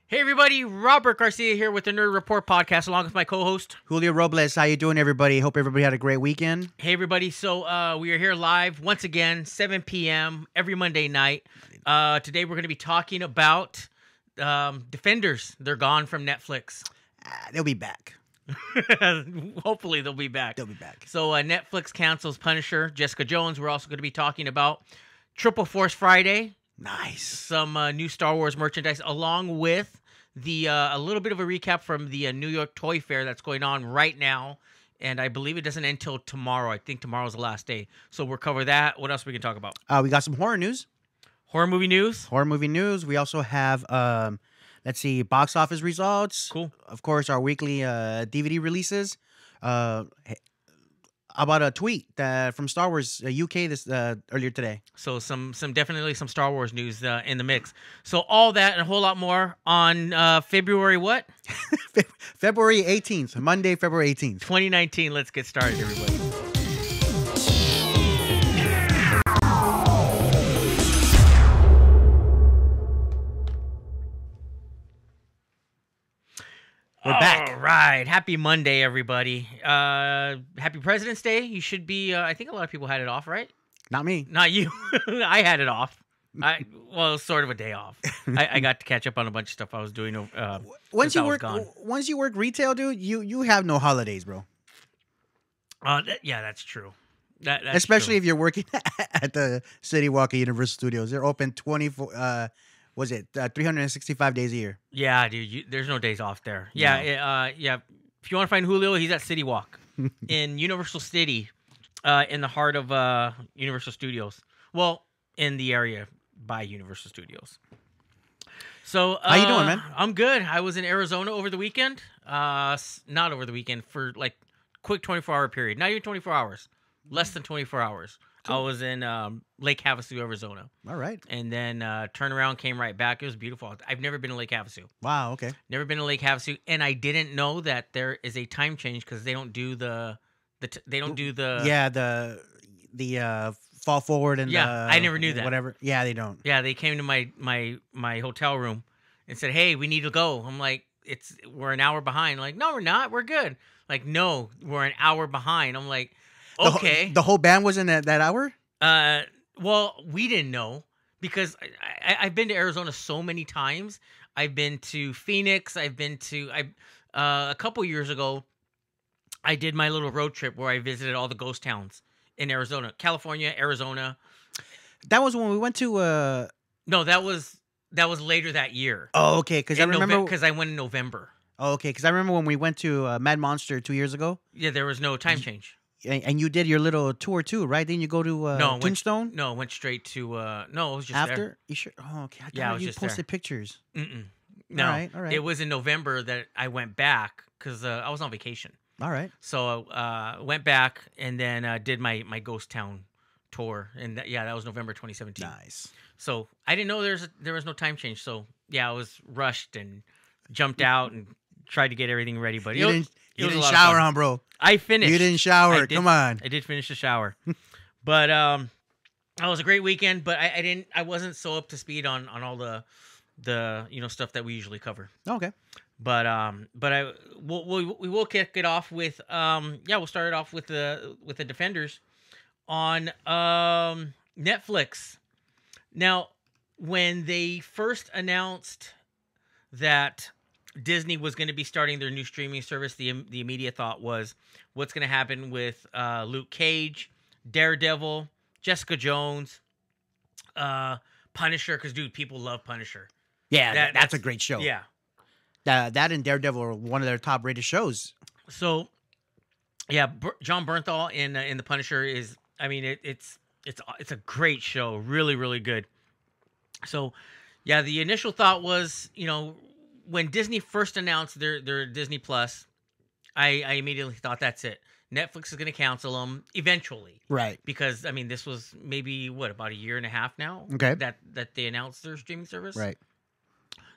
Hey everybody, Robert Garcia here with the Nerd Report podcast along with my co-host Julio Robles, how you doing, everybody? Hope everybody had a great weekend. Hey everybody, so we are here live once again, 7 p.m. every Monday night. Today we're going to be talking about Defenders. They're gone from Netflix. They'll be back. Hopefully they'll be back. They'll be back. So Netflix cancels Punisher, Jessica Jones. We're also going to be talking about Triple Force Friday. Nice. Some new Star Wars merchandise, along with the a little bit of a recap from the New York Toy Fair that's going on right now. And I believe it doesn't end until tomorrow. I think tomorrow's the last day. So we'll cover that. What else we can talk about? We got some horror news. Horror movie news. Horror movie news. We also have, let's see, box office results. Cool. Of course, our weekly DVD releases. About a tweet from Star Wars UK this earlier today. So definitely some Star Wars news in the mix. So all that and a whole lot more on February what? February 18th, Monday, February 18th. 2019. Let's get started, everybody. We're back. All right. Happy Monday, everybody. Happy President's Day. You should be, I think a lot of people had it off, right? Not me. Not you. I had it off. It was sort of a day off. I got to catch up on a bunch of stuff I was doing. Once since I you was work, gone. once you work retail, dude, you have no holidays, bro. Yeah, that's true. That's Especially true. if you're working at the City Walk at Universal Studios. They're open 24. Was it 365 days a year? Yeah, dude. There's no days off there. Yeah, yeah. If you want to find Julio, he's at City Walk in Universal City, in the heart of Universal Studios. Well, in the area by Universal Studios. So, how you doing, man? I'm good. I was in Arizona over the weekend. Not over the weekend, for like quick 24-hour period. Not even 24 hours. Less than 24 hours. Cool. I was in Lake Havasu, Arizona. All right. And then turned around, came right back. It was beautiful. I've never been to Lake Havasu. Wow. Okay. Never been to Lake Havasu, and I didn't know that there is a time change because they don't do the fall forward and I never knew that. Whatever. Yeah, they don't. Yeah, they came to my hotel room and said, "Hey, we need to go." I'm like, we're an hour behind. Like, no, we're not. We're good. Like, no, we're an hour behind. I'm like, okay. The whole band was in that hour? Well, we didn't know because I've been to Arizona so many times. I've been to Phoenix. I've been to a couple years ago. I did my little road trip where I visited all the ghost towns in Arizona, California, Arizona. That was when we went to. No, that was later that year. Oh, okay. Because I remember because I went in November. Oh, okay. Because I remember when we went to Mad Monster 2 years ago. Yeah, there was no time change. And you did your little tour too, right? Didn't you go to Tombstone? Went straight to no, it was just after. there. You sure? Oh, okay. I Yeah, I was you just posted there. pictures. No, all right. It was in November that I went back because I was on vacation. All right. So went back and then did my ghost town tour, and that was November 2017. Nice. So I didn't know there was no time change. So yeah, I was rushed and jumped out and tried to get everything ready, but you didn't a lot of shower, fun. bro. I finished. You didn't shower. Come on. I did finish the shower, but it was a great weekend. But I wasn't so up to speed on all the stuff that we usually cover. Okay. But we will kick it off with we'll start it off with the Defenders on Netflix. Now, when they first announced that Disney was going to be starting their new streaming service, the immediate thought was, what's going to happen with Luke Cage, Daredevil, Jessica Jones, Punisher? Because dude, people love Punisher. Yeah, that's a great show. Yeah. That and Daredevil are one of their top rated shows. So, yeah, John Bernthal in the Punisher is, I mean, it's a great show, really, really good. So, yeah, the initial thought was, when Disney first announced their Disney Plus, I immediately thought that's it. Netflix is going to cancel them eventually, right? Because I mean, this was maybe about a year and a half now. Okay, that they announced their streaming service, right?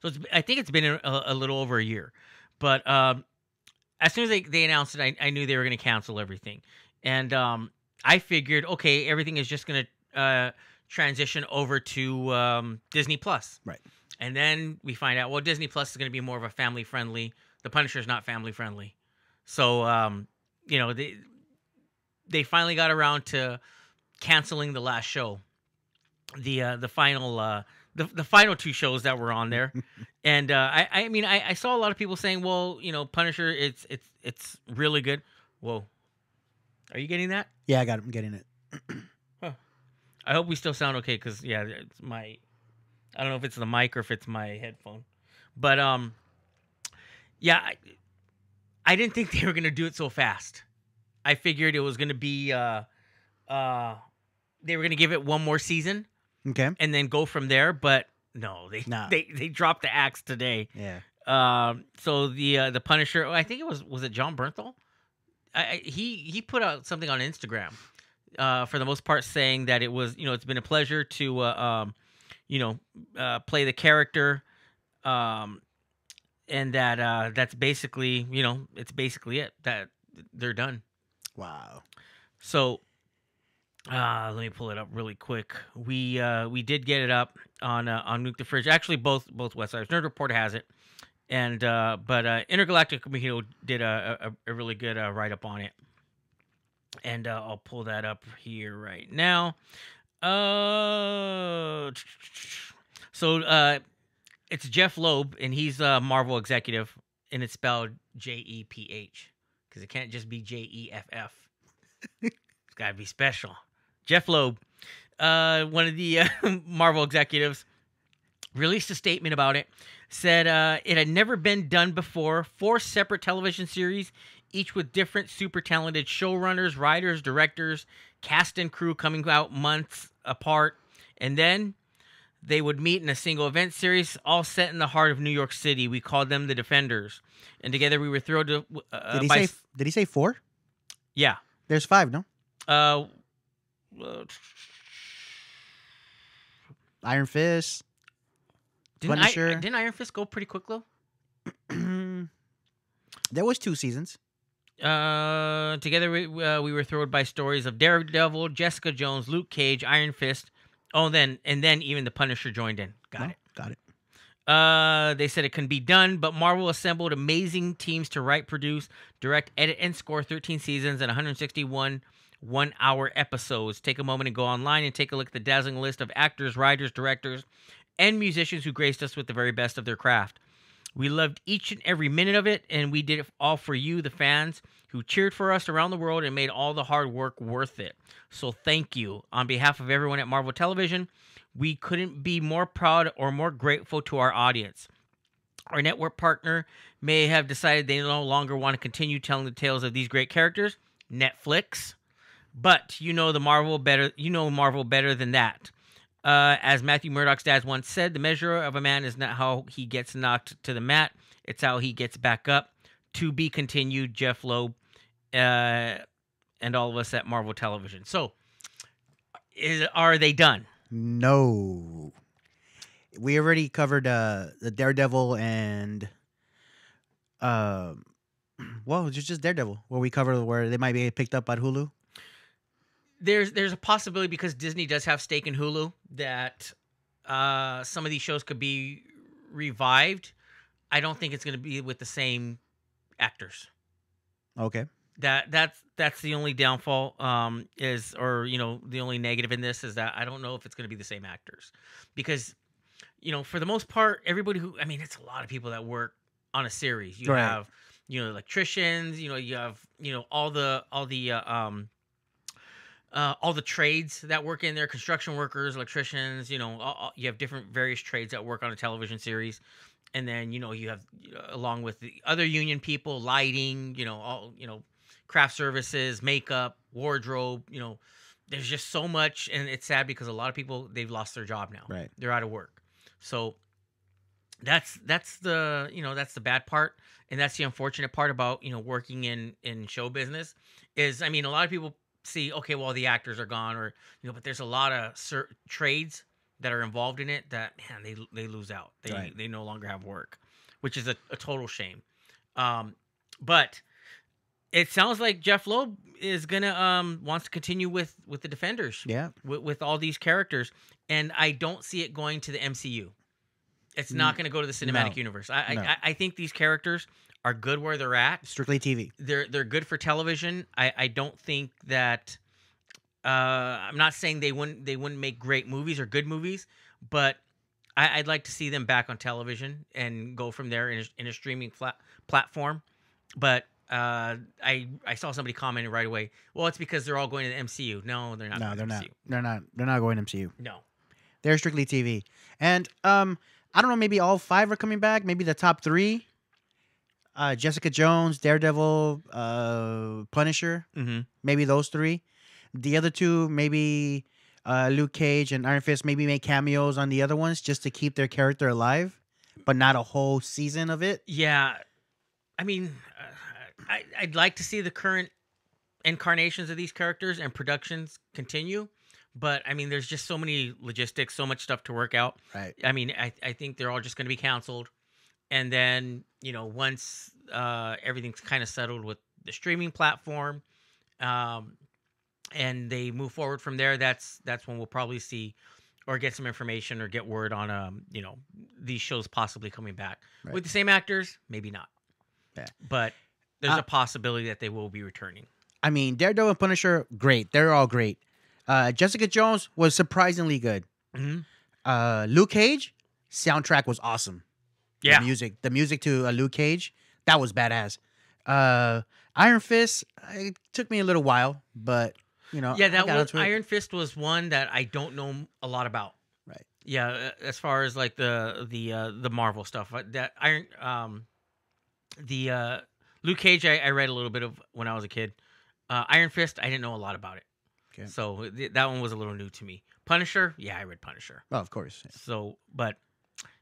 So I think it's been a little over a year, but as soon as they announced it, I knew they were going to cancel everything, and I figured, okay, everything is just going to transition over to Disney Plus, right? And then we find out, well, Disney Plus is going to be more of a family friendly. The Punisher is not family friendly. So, you know, they finally got around to canceling the last show, the final the final two shows that were on there. And I mean, I saw a lot of people saying, well, you know, Punisher, it's really good. Whoa, are you getting that? Yeah, I got it. I'm getting it. Huh. I hope we still sound okay, because yeah, it's I don't know if it's the mic or if it's my headphone, but yeah, I didn't think they were gonna do it so fast. I figured it was gonna be they were gonna give it one more season Okay. and then go from there, but no, Nah. they dropped the axe today. Yeah. So the Punisher, I think it was it John Bernthal? He put out something on Instagram, for the most part, saying that it was, you know, it's been a pleasure to you know, play the character, and that that's basically, you know, it's basically it, that they're done. Wow. So let me pull it up really quick. We did get it up on Nuke the Fridge. Actually, both websites. Nerd Report has it, and but Intergalactic Mojito did a really good write up on it, and I'll pull that up here right now. So it's Jeff Loeb, and he's a Marvel executive, and it's spelled Jeph, because it can't just be Jeff. It's got to be special. Jeff Loeb, one of the Marvel executives, released a statement about it. Said it had never been done before. 4 separate television series, each with different super talented showrunners, writers, directors, cast and crew coming out months apart. And then they would meet in a single event series, all set in the heart of New York City. We called them the Defenders. And together we were thrilled to... Did he say 4? Yeah. There's 5, no? Iron Fist. Punisher. Didn't Iron Fist go pretty quick, though? There was 2 seasons. Together we were thrilled by stories of Daredevil, Jessica Jones, Luke Cage, Iron Fist. Oh, and then even the Punisher joined in. Got it. They said it can be done, but Marvel assembled amazing teams to write, produce, direct, edit, and score 13 seasons and 161 one-hour episodes. Take a moment and go online and take a look at the dazzling list of actors, writers, directors, and musicians who graced us with the very best of their craft. We loved each and every minute of it, and we did it all for you, the fans, who cheered for us around the world and made all the hard work worth it. So thank you. On behalf of everyone at Marvel Television, we couldn't be more proud or more grateful to our audience. Our network partner may have decided they no longer want to continue telling the tales of these great characters, Netflix, but you know Marvel better than that. As Matthew Murdock's dad once said, the measure of a man is not how he gets knocked to the mat, it's how he gets back up. To be continued, Jeff Loeb, and all of us at Marvel Television. So, are they done? No. We already covered the Daredevil and well, just Daredevil, where we covered where they might be picked up at Hulu. There's a possibility, because Disney does have stake in Hulu, that some of these shows could be revived. I don't think it's going to be with the same actors. Okay. That's the only downfall, the only negative in this is that I don't know if it's going to be the same actors, because, you know, for the most part, everybody it's a lot of people that work on a series. You have, you know, electricians, you know, you have, you know, all the trades that work in there, construction workers, electricians, you know, you have different various trades that work on a television series. And then, you know, you have, along with the other union people, lighting, you know, all, you know, craft services, makeup, wardrobe, you know, there's just so much. And it's sad because a lot of people, they've lost their job now. Right. They're out of work. So that's the, you know, that's the bad part. And that's the unfortunate part about, you know, working in show business is, a lot of people see, okay, well, the actors are gone, or, you know, but there's a lot of trades that are involved in it that, man, they lose out. They no longer have work, which is a total shame. But it sounds like Jeff Loeb is gonna wants to continue with the Defenders. Yeah. With all these characters, and I don't see it going to the MCU. It's not going to go to the cinematic No. universe. No. I think these characters are good where they're at. Strictly TV. They're good for television. I don't think that. I'm not saying they wouldn't make great movies or good movies, but I'd like to see them back on television and go from there in a streaming platform. But I saw somebody commenting right away. Well, it's because they're all going to the MCU. No, they're not. No, going they're to not. MCU. They're not going MCU. No. They're strictly TV. And I don't know. Maybe all 5 are coming back. Maybe the top 3. Jessica Jones, Daredevil, Punisher. Mm-hmm. Maybe those 3. The other 2, maybe Luke Cage and Iron Fist, maybe make cameos on the other ones just to keep their character alive, but not a whole season of it. Yeah, I mean, I'd like to see the current incarnations of these characters and productions continue, but I mean, there's just so many logistics, so much stuff to work out. Right. I mean, I think they're all just going to be canceled, and then once everything's kind of settled with the streaming platform, and they move forward from there, that's when we'll probably see or get some information or get word on these shows possibly coming back Right. with the same actors, maybe not. Yeah. But there's a possibility that they will be returning. I mean, Daredevil and Punisher, great. They're all great. Jessica Jones was surprisingly good. Mm-hmm. Luke Cage, soundtrack was awesome. Yeah. The music to Luke Cage, that was badass. Iron Fist, it took me a little while, but Yeah, I that got was into it. Iron Fist was one that I don't know a lot about. Right. Yeah, as far as like the Marvel stuff, that Luke Cage, I read a little bit of when I was a kid. Iron Fist, I didn't know a lot about it. Okay. So that one was a little new to me. Punisher, yeah, I read Punisher. Oh, of course. Yeah. So, but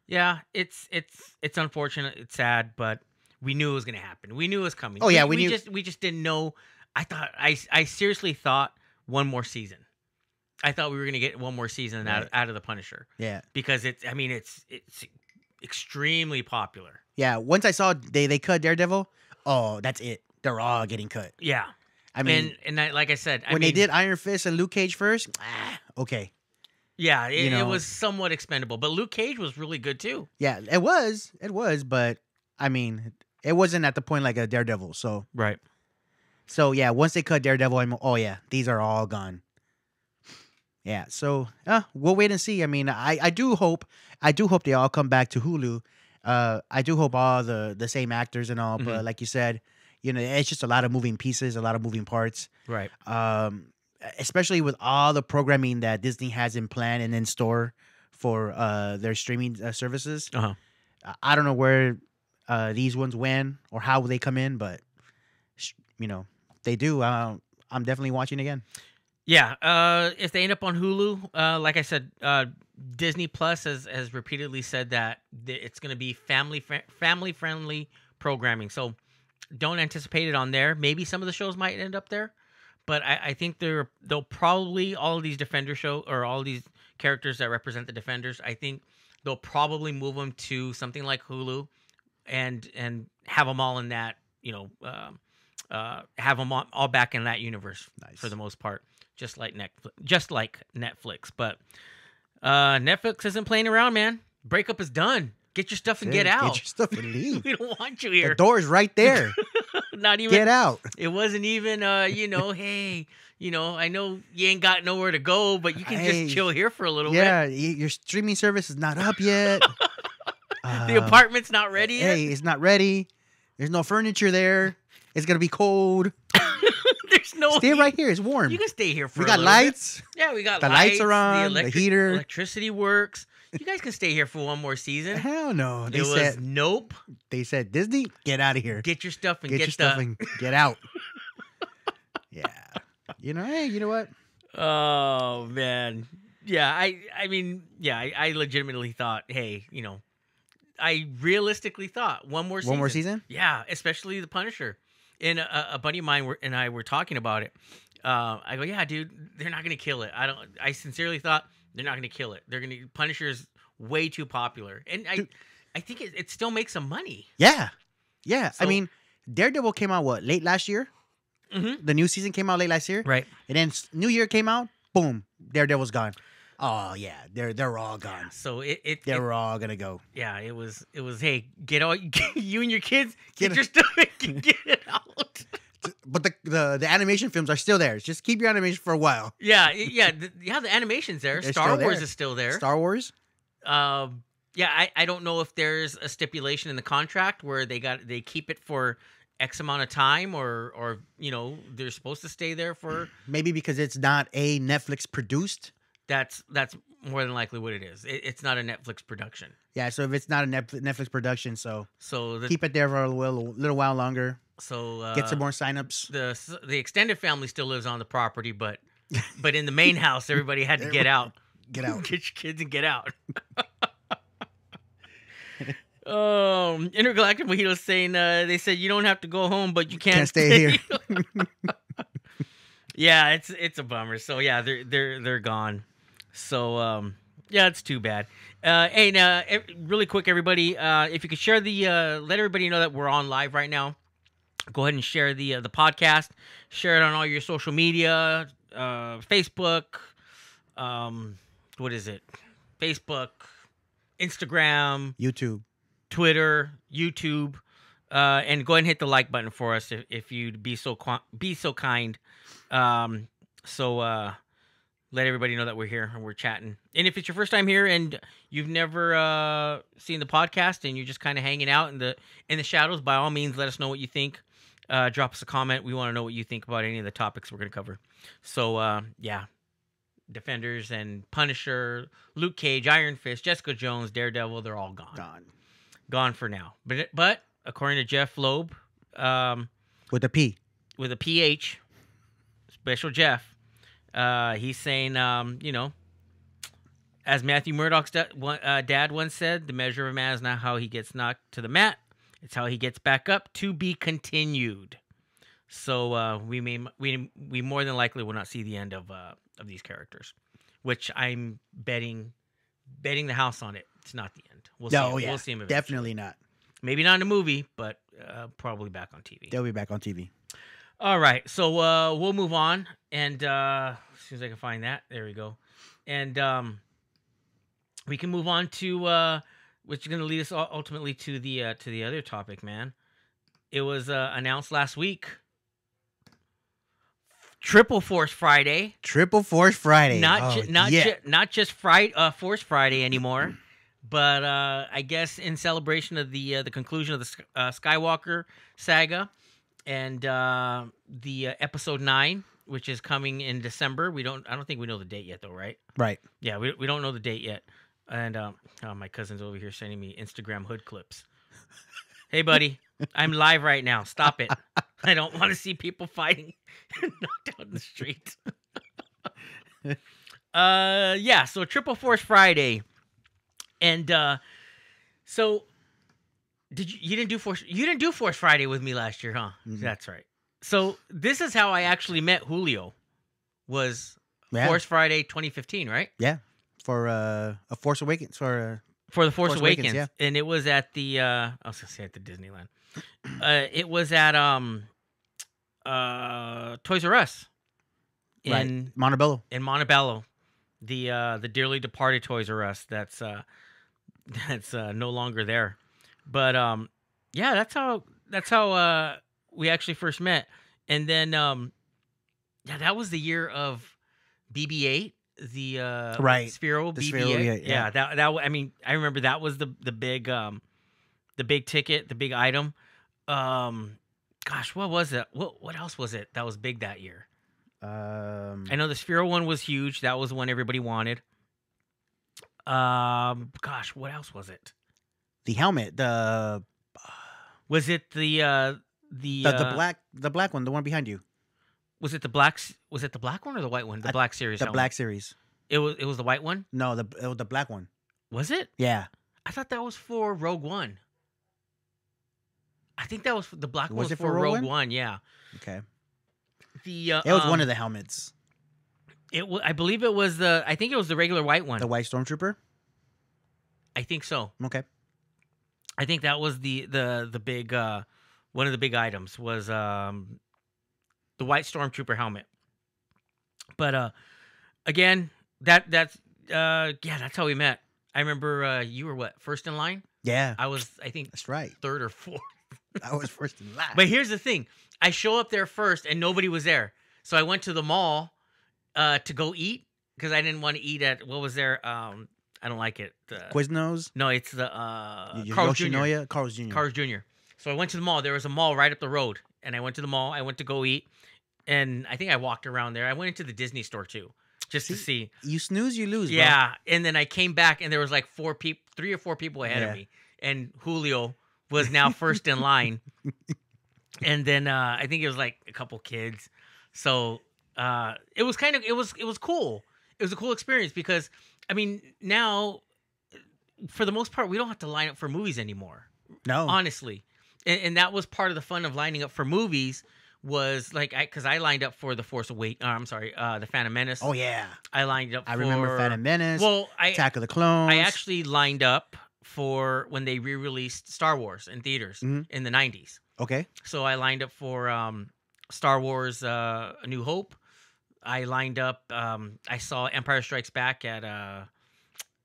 yeah, it's unfortunate, it's sad, but we knew it was going to happen. We knew it was coming. Oh, yeah, we knew. we just didn't know. I seriously thought one more season. I thought we were going to get one more season Right. out of the Punisher Yeah. because it's extremely popular. Yeah. Once I saw they cut Daredevil, oh, that's it. They're all getting cut. Yeah. I mean, and like I said, when they did Iron Fist and Luke Cage first, okay. yeah, you it know- was somewhat expendable, but Luke Cage was really good too. Yeah, it was, but I mean, it wasn't at the point like a Daredevil. So Right. yeah, once they cut Daredevil, these are all gone. Yeah, so we'll wait and see. I mean, I do hope they all come back to Hulu. I do hope all the same actors and all, but like you said, it's just a lot of moving pieces, a lot of moving parts. Right. Especially with all the programming that Disney has in plan and in store for their streaming services. Uh-huh. I don't know where these ones win or how they come in, but they do. I'm definitely watching again. Yeah, if they end up on Hulu, like I said, Disney Plus has repeatedly said that it's going to be family friendly programming. So don't anticipate it on there. Maybe some of the shows might end up there, but I think they'll probably all of these Defender show or all these characters that represent the Defenders. I think they'll probably move them to something like Hulu, and have them all in that. Have them all back in that universe. Nice. For the most part. Just like Netflix, but Netflix isn't playing around, man. Breakup is done. Get your stuff and get out. Get your stuff and leave. We don't want you The here. door's right there. Not even. Get out. It wasn't even. Hey, I know you ain't got nowhere to go, but you can Hey, just chill here for a little bit. Yeah, your streaming service is not up yet. The apartment's not ready yet. Hey, it's not ready. There's no furniture there. It's gonna be cold. There's no. Stay heat. right here. It's warm. You can stay here for. We a got little bit. lights. Yeah, we got The lights. lights are on, the heater. Electricity works. You guys can stay here for one more season. Hell no. It was nope. They said Disney, get out of here. Get your stuff and Get your get stuff the. and get out. Yeah. Hey, you know what? Oh man, yeah. I mean, yeah. I legitimately thought, hey, I realistically thought one more season. One more season? Yeah, especially the Punisher. And a buddy of mine and I were talking about it. I go, yeah, dude, they're not gonna kill it. I sincerely thought they're not gonna kill it. They're gonna. Punisher's way too popular, and I think it still makes some money. Yeah. Yeah. I So- mean, Daredevil came out late last year? Mm-hmm. The new season came out late last year? Right. And then New Year came out, boom, Daredevil's gone. Oh yeah, they're all gone. So They were all gonna go. yeah, it was hey, get all you and your kids get Get your stuff get it out. But the animation films are still there. Just keep your animation for a while. Yeah, the animation's there. They're Star still Wars there. is still there. Star Wars. Yeah, I don't know if there's a stipulation in the contract where they keep it for X amount of time, or they're supposed to stay there for. Maybe because it's not a Netflix produced. That's more than likely what it is. It's not a Netflix production. Yeah, so if it's not a Netflix production, so So keep it there for a little while longer. So Get some more signups. The extended family still lives on the property, but in the main house, everybody had to get out. Get out. Get your kids and get out. Intergalactic Mojito saying they said you don't have to go home, but you can't stay here. Yeah, it's a bummer. So yeah, they're gone. So yeah, it's too bad. Hey, now really quick, everybody, if you could share let everybody know that we're on live right now. Go ahead and share the podcast. Share it on all your social media, Facebook. What is it? Facebook, Instagram, YouTube. Twitter, YouTube, and go ahead and hit the like button for us if you'd be so kind. Let everybody know that we're here and we're chatting. And if it's your first time here and you've never seen the podcast and you're just kind of hanging out in the shadows, by all means, let us know what you think. Drop us a comment. We want to know what you think about any of the topics we're going to cover. So yeah, Defenders and Punisher, Luke Cage, Iron Fist, Jessica Jones, Daredevil, they're all gone for now. But according to Jeff Loeb, With a P. with a PH, Special Jeff, he's saying, as Matthew Murdock's dad once said, the measure of a man is not how he gets knocked to the mat, it's how he gets back up. To be continued. So we more than likely will not see the end of these characters, which I'm betting the house on it. It's not the end. We'll see. Oh, yeah. We'll see him eventually. Definitely not. Maybe not in a movie, but probably back on TV. They'll be back on TV. All right, so we'll move on, and as soon as I can find that, there we go, and we can move on to which is going to lead us ultimately to the other topic, man. It was announced last week. Triple Force Friday. Triple Force Friday. Not just Force Friday anymore, but I guess in celebration of the conclusion of the Skywalker saga and the episode 9, which is coming in December. I don't think we know the date yet, though, right? Right. Yeah, we don't know the date yet. And my cousin's over here sending me Instagram hood clips. Hey, buddy, I'm live right now. Stop it. I don't want to see people fighting knocked out in the street. Yeah, so Triple Force Friday. And so you didn't do Force Friday with me last year, huh? Mm-hmm. That's right. So this is how I actually met Julio. Was Force Friday 2015, right? Yeah. For a Force Awakens for the Force Awakens, yeah. And it was at the I was gonna say at the Disneyland. It was at Toys R Us in Montebello. In Montebello, the dearly departed Toys R Us that's no longer there. But yeah, that's how we actually first met. And then yeah, that was the year of BB-8. The Sphero the BB-8. Sphero, Yeah, that I mean, I remember that was the big ticket, the big item. Gosh, what was it? What else was it that was big that year? I know the Sphero one was huge. That was the one everybody wanted. Gosh, what else was it? The helmet. Was it the black one, the one behind you? Was it the black one or the white one? The Black Series. The Black Series. It was the white one? No, it was the black one. Was it? Yeah. I thought that was for Rogue One. I think that was the black one was for Rogue One? Yeah. Okay. It was one of the helmets. I believe it was I think it was the regular white one. The white stormtrooper? I think so. Okay. I think that was the big one of the big items was the white stormtrooper helmet. But again, that's Yeah, that's how we met. I remember you were what, first in line? Yeah, I was, I think, that's right. third or fourth. I was first in line. But here's the thing: I show up there first, and nobody was there. So I went to the mall to go eat because I didn't want to eat at what was there. I don't like it. Quiznos, No, it's the Carl's Jr. Yoshinoya, Carl's Jr. Carl's Jr. So I went to the mall. There was a mall right up the road, and I went to the mall. I went to go eat, and I think I walked around there. I went into the Disney store too, just to see. You snooze, you lose. Yeah, and then I came back, and there was like 3 or 4 people ahead Yeah. of me, and Julio was now first in line, and then I think it was like a couple kids. So it was kind of it was cool. It was a cool experience because I mean now, for the most part, we don't have to line up for movies anymore. No, Honestly, and that was part of the fun of lining up for movies. Was like because I lined up for the Force Awakens. I'm sorry, the Phantom Menace. oh yeah, I lined up. I remember Phantom Menace. Well, Attack of the Clones. I actually lined up for when they re-released Star Wars in theaters Mhm. in the 90s. Okay. So I lined up for Star Wars A New Hope. I lined up I saw Empire Strikes Back at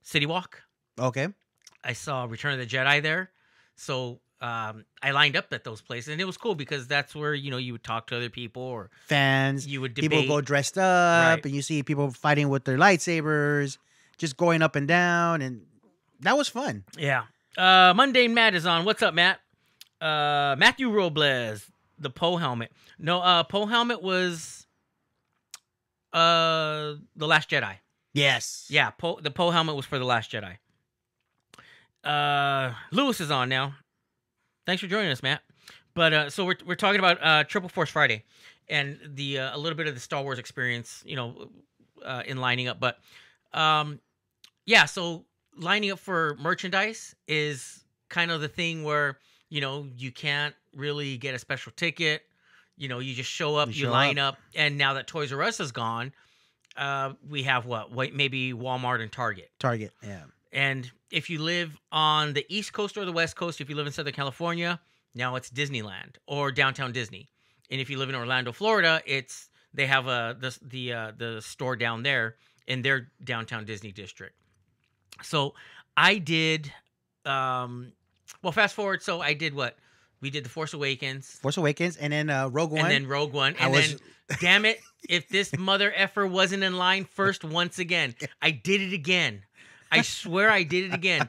City Walk. Okay. I saw Return of the Jedi there. So I lined up at those places, and it was cool because that's where you would talk to other people or Fans. you would debate. People go dressed up, Right. and you see people fighting with their lightsabers, just going up and down, and that was fun. Yeah. Mundane Matt is on. What's up, Matt? Matthew Robles, the Poe helmet. No, Poe helmet was The Last Jedi. Yes. Yeah, the Poe helmet was for The Last Jedi. Lewis is on now. Thanks for joining us, Matt. But so we're talking about Triple Force Friday and the a little bit of the Star Wars experience, in lining up. But yeah, so lining up for merchandise is kind of the thing where you can't really get a special ticket. You just show up, you line up, and now that Toys R Us is gone, we have maybe Walmart and Target. Target. Yeah. And if you live on the East Coast or the West Coast, if you live in Southern California, now it's Disneyland or Downtown Disney. And if you live in Orlando, Florida, they have the store down there in their Downtown Disney district. So I did fast forward. So I did what? We did The Force Awakens. And then Rogue One. And then Rogue One. And then, damn it, if this mother effer wasn't in line first once again, I did it again. I swear I did it again.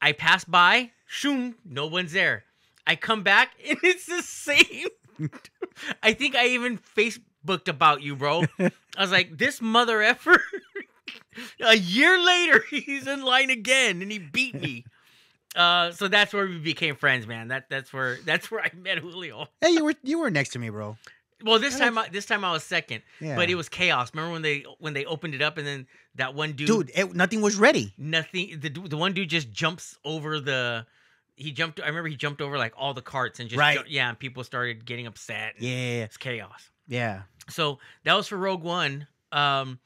I passed by, shoom, no one's there. I come back, and it's the same. I think I even Facebooked about you, bro. I was like, this mother effer, a year later, he's in line again, and he beat me. So that's where we became friends, man. That's where I met Julio. Hey, you were next to me, bro. Well, this time I was second, Yeah. but it was chaos. Remember when they opened it up and then that one dude, Nothing was ready. nothing. The one dude just jumps over He jumped. I remember he jumped over like all the carts and just Right. and people started getting upset. Yeah. It's chaos. Yeah. So that was for Rogue One. And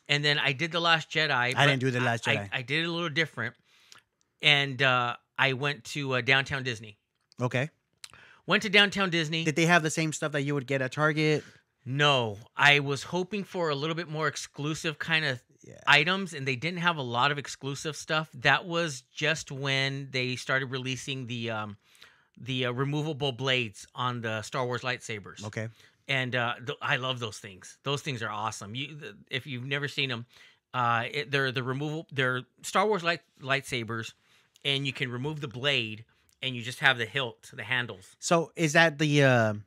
then I did The Last Jedi. I but didn't do The Last Jedi. I did it a little different, and I went to Downtown Disney. Okay. Went to Downtown Disney. Did they have the same stuff that you would get at Target? No, I was hoping for a little bit more exclusive kind of items, and they didn't have a lot of exclusive stuff. That was just when they started releasing the removable blades on the Star Wars lightsabers. Okay. And I love those things. Those things are awesome. If you've never seen them, they're Star Wars lightsabers, and you can remove the blade, and you just have the hilt, the handles. So is that the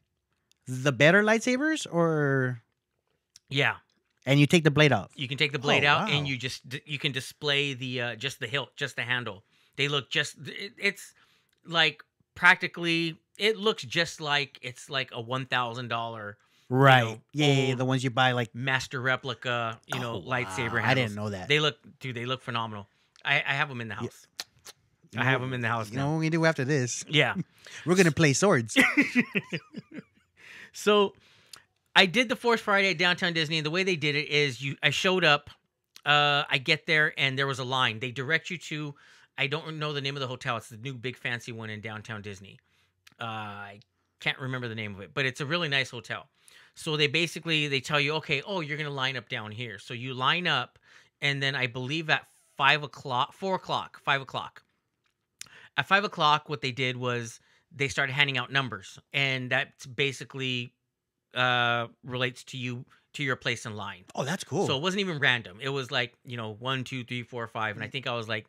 better lightsabers, or Yeah. and you take the blade off? You can take the blade Oh, out, wow. and you can display the just the hilt, just the handle. They look it's like practically. It looks just like it's like a $1,000 Right. Yeah, old the ones you buy like. master replica, Oh, lightsaber wow. handles. I didn't know that. They look phenomenal. I have them in the house. I have them in the house You now. know what we do after this? Yeah. We're gonna play swords. So I did the Force Friday at Downtown Disney, and the way they did it is I showed up, I get there, and there was a line. They direct you to, I don't know the name of the hotel. It's the new big fancy one in Downtown Disney. I can't remember the name of it, but it's a really nice hotel. So they tell you, okay, you're going to line up down here. So you line up, and then I believe at 5 o'clock, 4 o'clock, 5 o'clock. At 5 o'clock, what they did was they started handing out numbers, and that's basically relates to you to your place in line. Oh, that's cool. So it wasn't even random. It was like 1, 2, 3, 4, 5, and I think I was like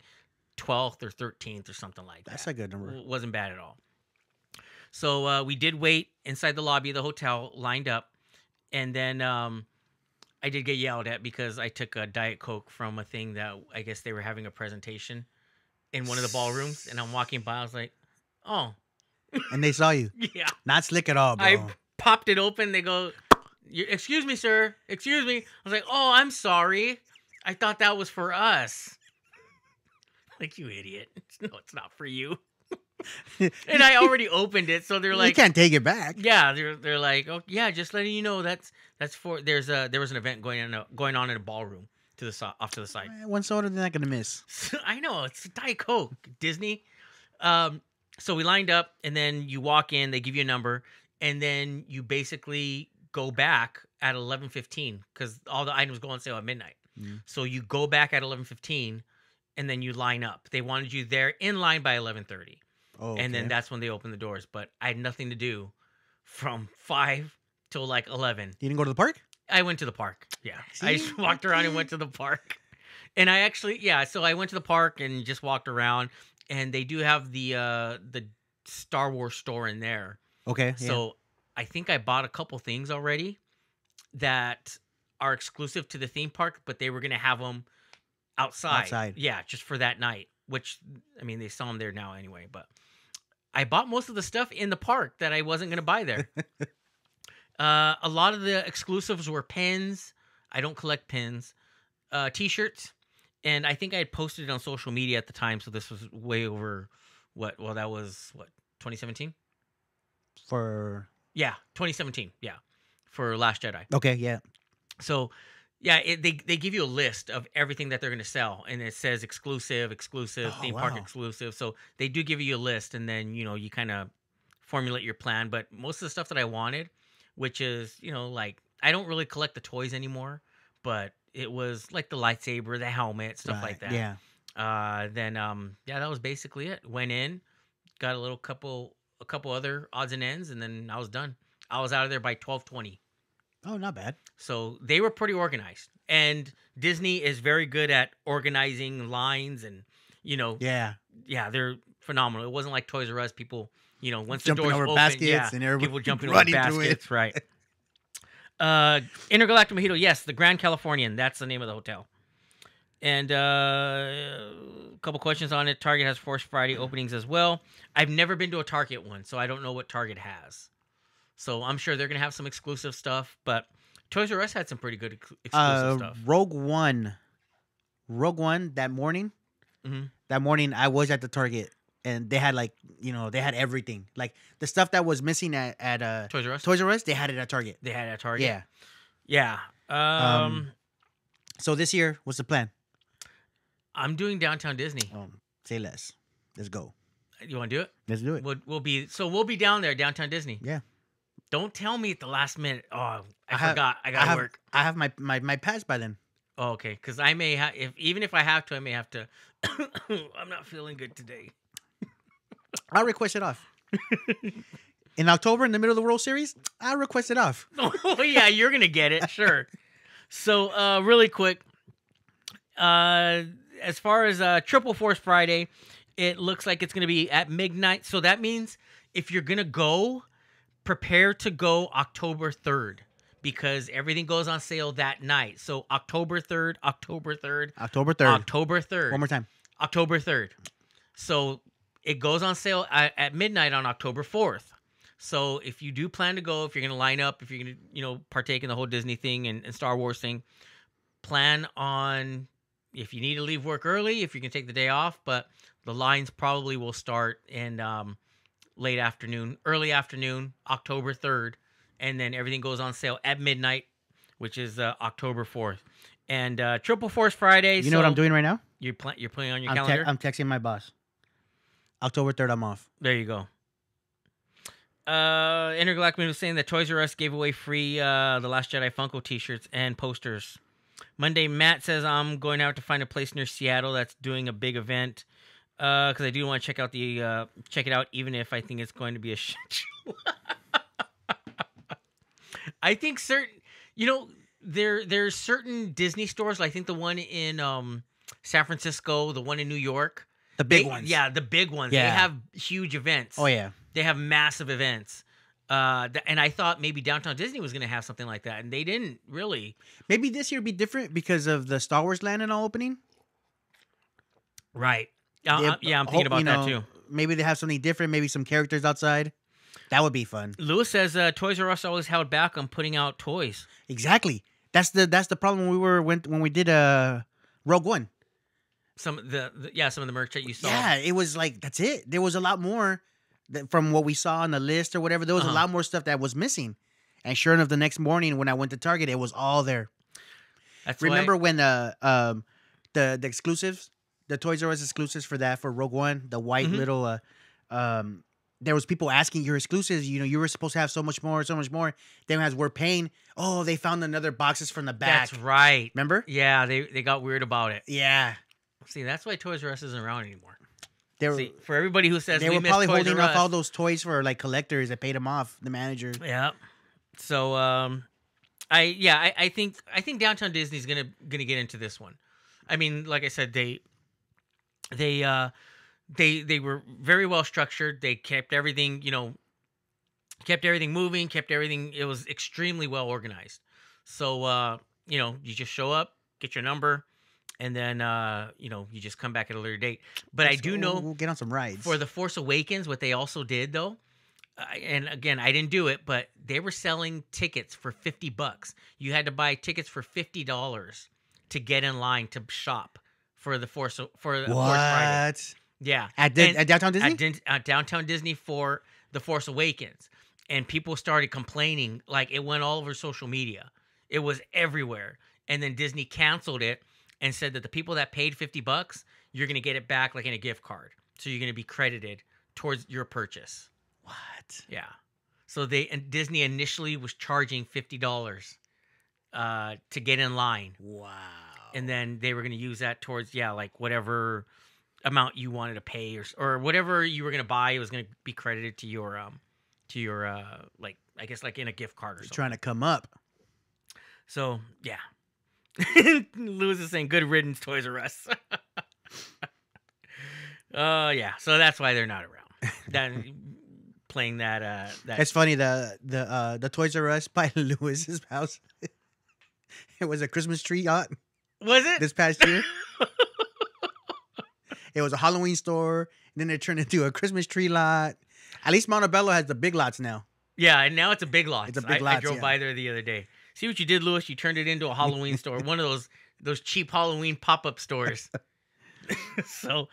12th or 13th or something like that. That's a good number. Wasn't bad at all. So we did wait inside the lobby of the hotel, lined up, and then I did get yelled at because I took a Diet Coke from a thing that I guess they were having a presentation in one of the ballrooms, and I'm walking by. I was like, "Oh, And they saw you. yeah." Not slick at all, bro. I popped it open. They go, "Excuse me, sir. Excuse me." I was like, "Oh, I'm sorry. I thought that was for us." Like, you idiot. No, it's not for you. And I already opened it, so they're like, you can't take it back. yeah, they're like, "Oh, yeah, just letting you know that's for there was an event going on in a ballroom to the off to the side." One soda they're not gonna miss. I know, it's Diet Coke, Disney. So we lined up, and then you walk in, they give you a number, and then you basically go back at 11:15 because all the items go on sale at midnight. Mm. So you go back at 11:15, and then you line up. They wanted you there in line by 11:30. Oh, And then okay. that's when they opened the doors. But I had nothing to do from 5 till like 11. You didn't go to the park? I went to the park. Yeah. I See? just walked around and went to the park. And I actually, yeah, so I went to the park and just walked around. And they do have the Star Wars store in there. Okay. Yeah. So I think I bought a couple things already that are exclusive to the theme park, but they were going to have them outside. Yeah, just for that night, which, I mean, they sell them there now anyway, but I bought most of the stuff in the park that I wasn't going to buy there. A lot of the exclusives were pins. I don't collect pins. T-shirts. And I think I had posted it on social media at the time, so this was way over what? Well, that was, 2017? For Yeah, 2017. Yeah, for Last Jedi. okay, yeah. So, yeah, they give you a list of everything that they're going to sell, and it says exclusive, Oh, theme park wow. exclusive. So they do give you a list, and then you kind of formulate your plan. But most of the stuff that I wanted, which is like I don't really collect the toys anymore, but it was like the lightsaber, the helmet, stuff like Right, that. Yeah. Then yeah, that was basically it. Went in, got a couple other odds and ends, and then I was done. I was out of there by 12:20. Oh, not bad. So they were pretty organized. And Disney is very good at organizing lines and, Yeah. yeah, they're phenomenal. It wasn't like Toys R Us. People, once Jumping the doors over open, baskets yeah, and everybody people jumping over running through it. baskets, right. Intergalactic Mojito, yes, the Grand Californian. That's the name of the hotel. And a couple questions on it. Target has Force Friday openings as well. I've never been to a Target one, so I don't know what Target has. So I'm sure they're going to have some exclusive stuff, but Toys R Us had some pretty good exclusive stuff. Rogue One, that morning. Mhm. That morning, I was at the Target, and they had they had everything. Like the stuff that was missing at Toys R Us? Toys R Us, they had it at Target. They had it at Target? Yeah. Yeah. So this year, what's the plan? I'm doing Downtown Disney. Say less. Let's go. You want to do it? Let's do it. We'll be down there, Downtown Disney. Yeah. Don't tell me at the last minute. Oh, I have- forgot. I got to work. I have my pass by then. Oh, okay, because I may have, even if I have to, I may have to. I'm not feeling good today. I'll request it off. In October, in the middle of the World Series, I'll request it off. Oh yeah, you're gonna get it, sure. So really quick, as far as Triple Force Friday, it looks like it's gonna be at midnight. So that means if you're gonna go, prepare to go October 3rd. Because everything goes on sale that night. So October 3rd, October 3rd, October 3rd. October 3rd. One more time. October 3rd. So it goes on sale at midnight on October 4th. So if you do plan to go, if you're going to line up, if you're going to, partake in the whole Disney thing and Star Wars thing, plan on, if you need to leave work early, if you can take the day off, but the lines probably will start in late afternoon, early afternoon, October 3rd. And then everything goes on sale at midnight, which is October 4th. And Triple Force Friday. You know what I'm doing right now? You're putting on your calendar? I'm texting my boss. October 3rd, I'm off. There you go. Intergalactic was saying that Toys R Us gave away free The Last Jedi Funko t-shirts and posters. Monday, Matt says I'm going out to find a place near Seattle that's doing a big event because I do want to check it out, even if I think it's going to be a shit show. I think there's certain Disney stores. I think the one in San Francisco, the one in New York, The big ones. Yeah, the big ones. Yeah. They have huge events. Oh yeah. They have massive events. And I thought maybe Downtown Disney was going to have something like that, and they didn't really. Maybe this year be different because of the Star Wars land and all opening. Right. Yeah, I'm thinking about that too. Maybe they have something different. Maybe some characters outside. That would be fun. Lewis says Toys R Us always held back on putting out toys. Exactly. That's the problem when we did Rogue One. Some of the merch that you saw. Yeah, it was like that's it. There was a lot more from what we saw on the list or whatever. There was a lot more stuff that was missing. And sure enough, the next morning when I went to Target, it was all there. Remember when the exclusives, the Toys R Us exclusives for Rogue One, the white little there was people asking your exclusives, you were supposed to have so much more. Then as we're paying, they found another boxes from the back. That's right. Remember? Yeah, they got weird about it. Yeah. See, that's why Toys R Us isn't around anymore. See, for everybody who says they we were miss probably Toys holding R off Us, all those toys for like collectors that paid them off, the manager. Yeah. So I think Downtown Disney's gonna get into this one. I mean, like I said, they were very well structured. They kept everything, moving, kept everything. It was extremely well organized. So you just show up, get your number, and then you just come back at a later date. But I do know we'll get on some rides for The Force Awakens. What they also did though, and again, I didn't do it, but they were selling tickets for $50. You had to buy tickets for $50 to get in line to shop for the Force Friday. What? Yeah, At Downtown Disney. At Downtown Disney for The Force Awakens, and people started complaining. Like it went all over social media. It was everywhere, and then Disney canceled it and said that the people that paid $50, you're gonna get it back like in a gift card. So you're gonna be credited towards your purchase. What? Yeah. So Disney initially was charging $50 to get in line. Wow. And then they were going to use that towards like whatever amount you wanted to pay or whatever you were going to buy. It was going to be credited to your like I guess like in a gift card or something. Trying to come up. So yeah. Lewis is saying good riddance, Toys R Us. Yeah. So that's why they're not around. That playing that. It's funny the Toys R Us by Lewis's house. It was a Christmas tree yacht. Was it this past year? It was a Halloween store, and then they turned into a Christmas tree lot. At least Montebello has the big lots now. Yeah, and now it's a big lot. It's a big lot. I drove by there the other day. See what you did, Lewis? You turned it into a Halloween store, one of those cheap Halloween pop-up stores. So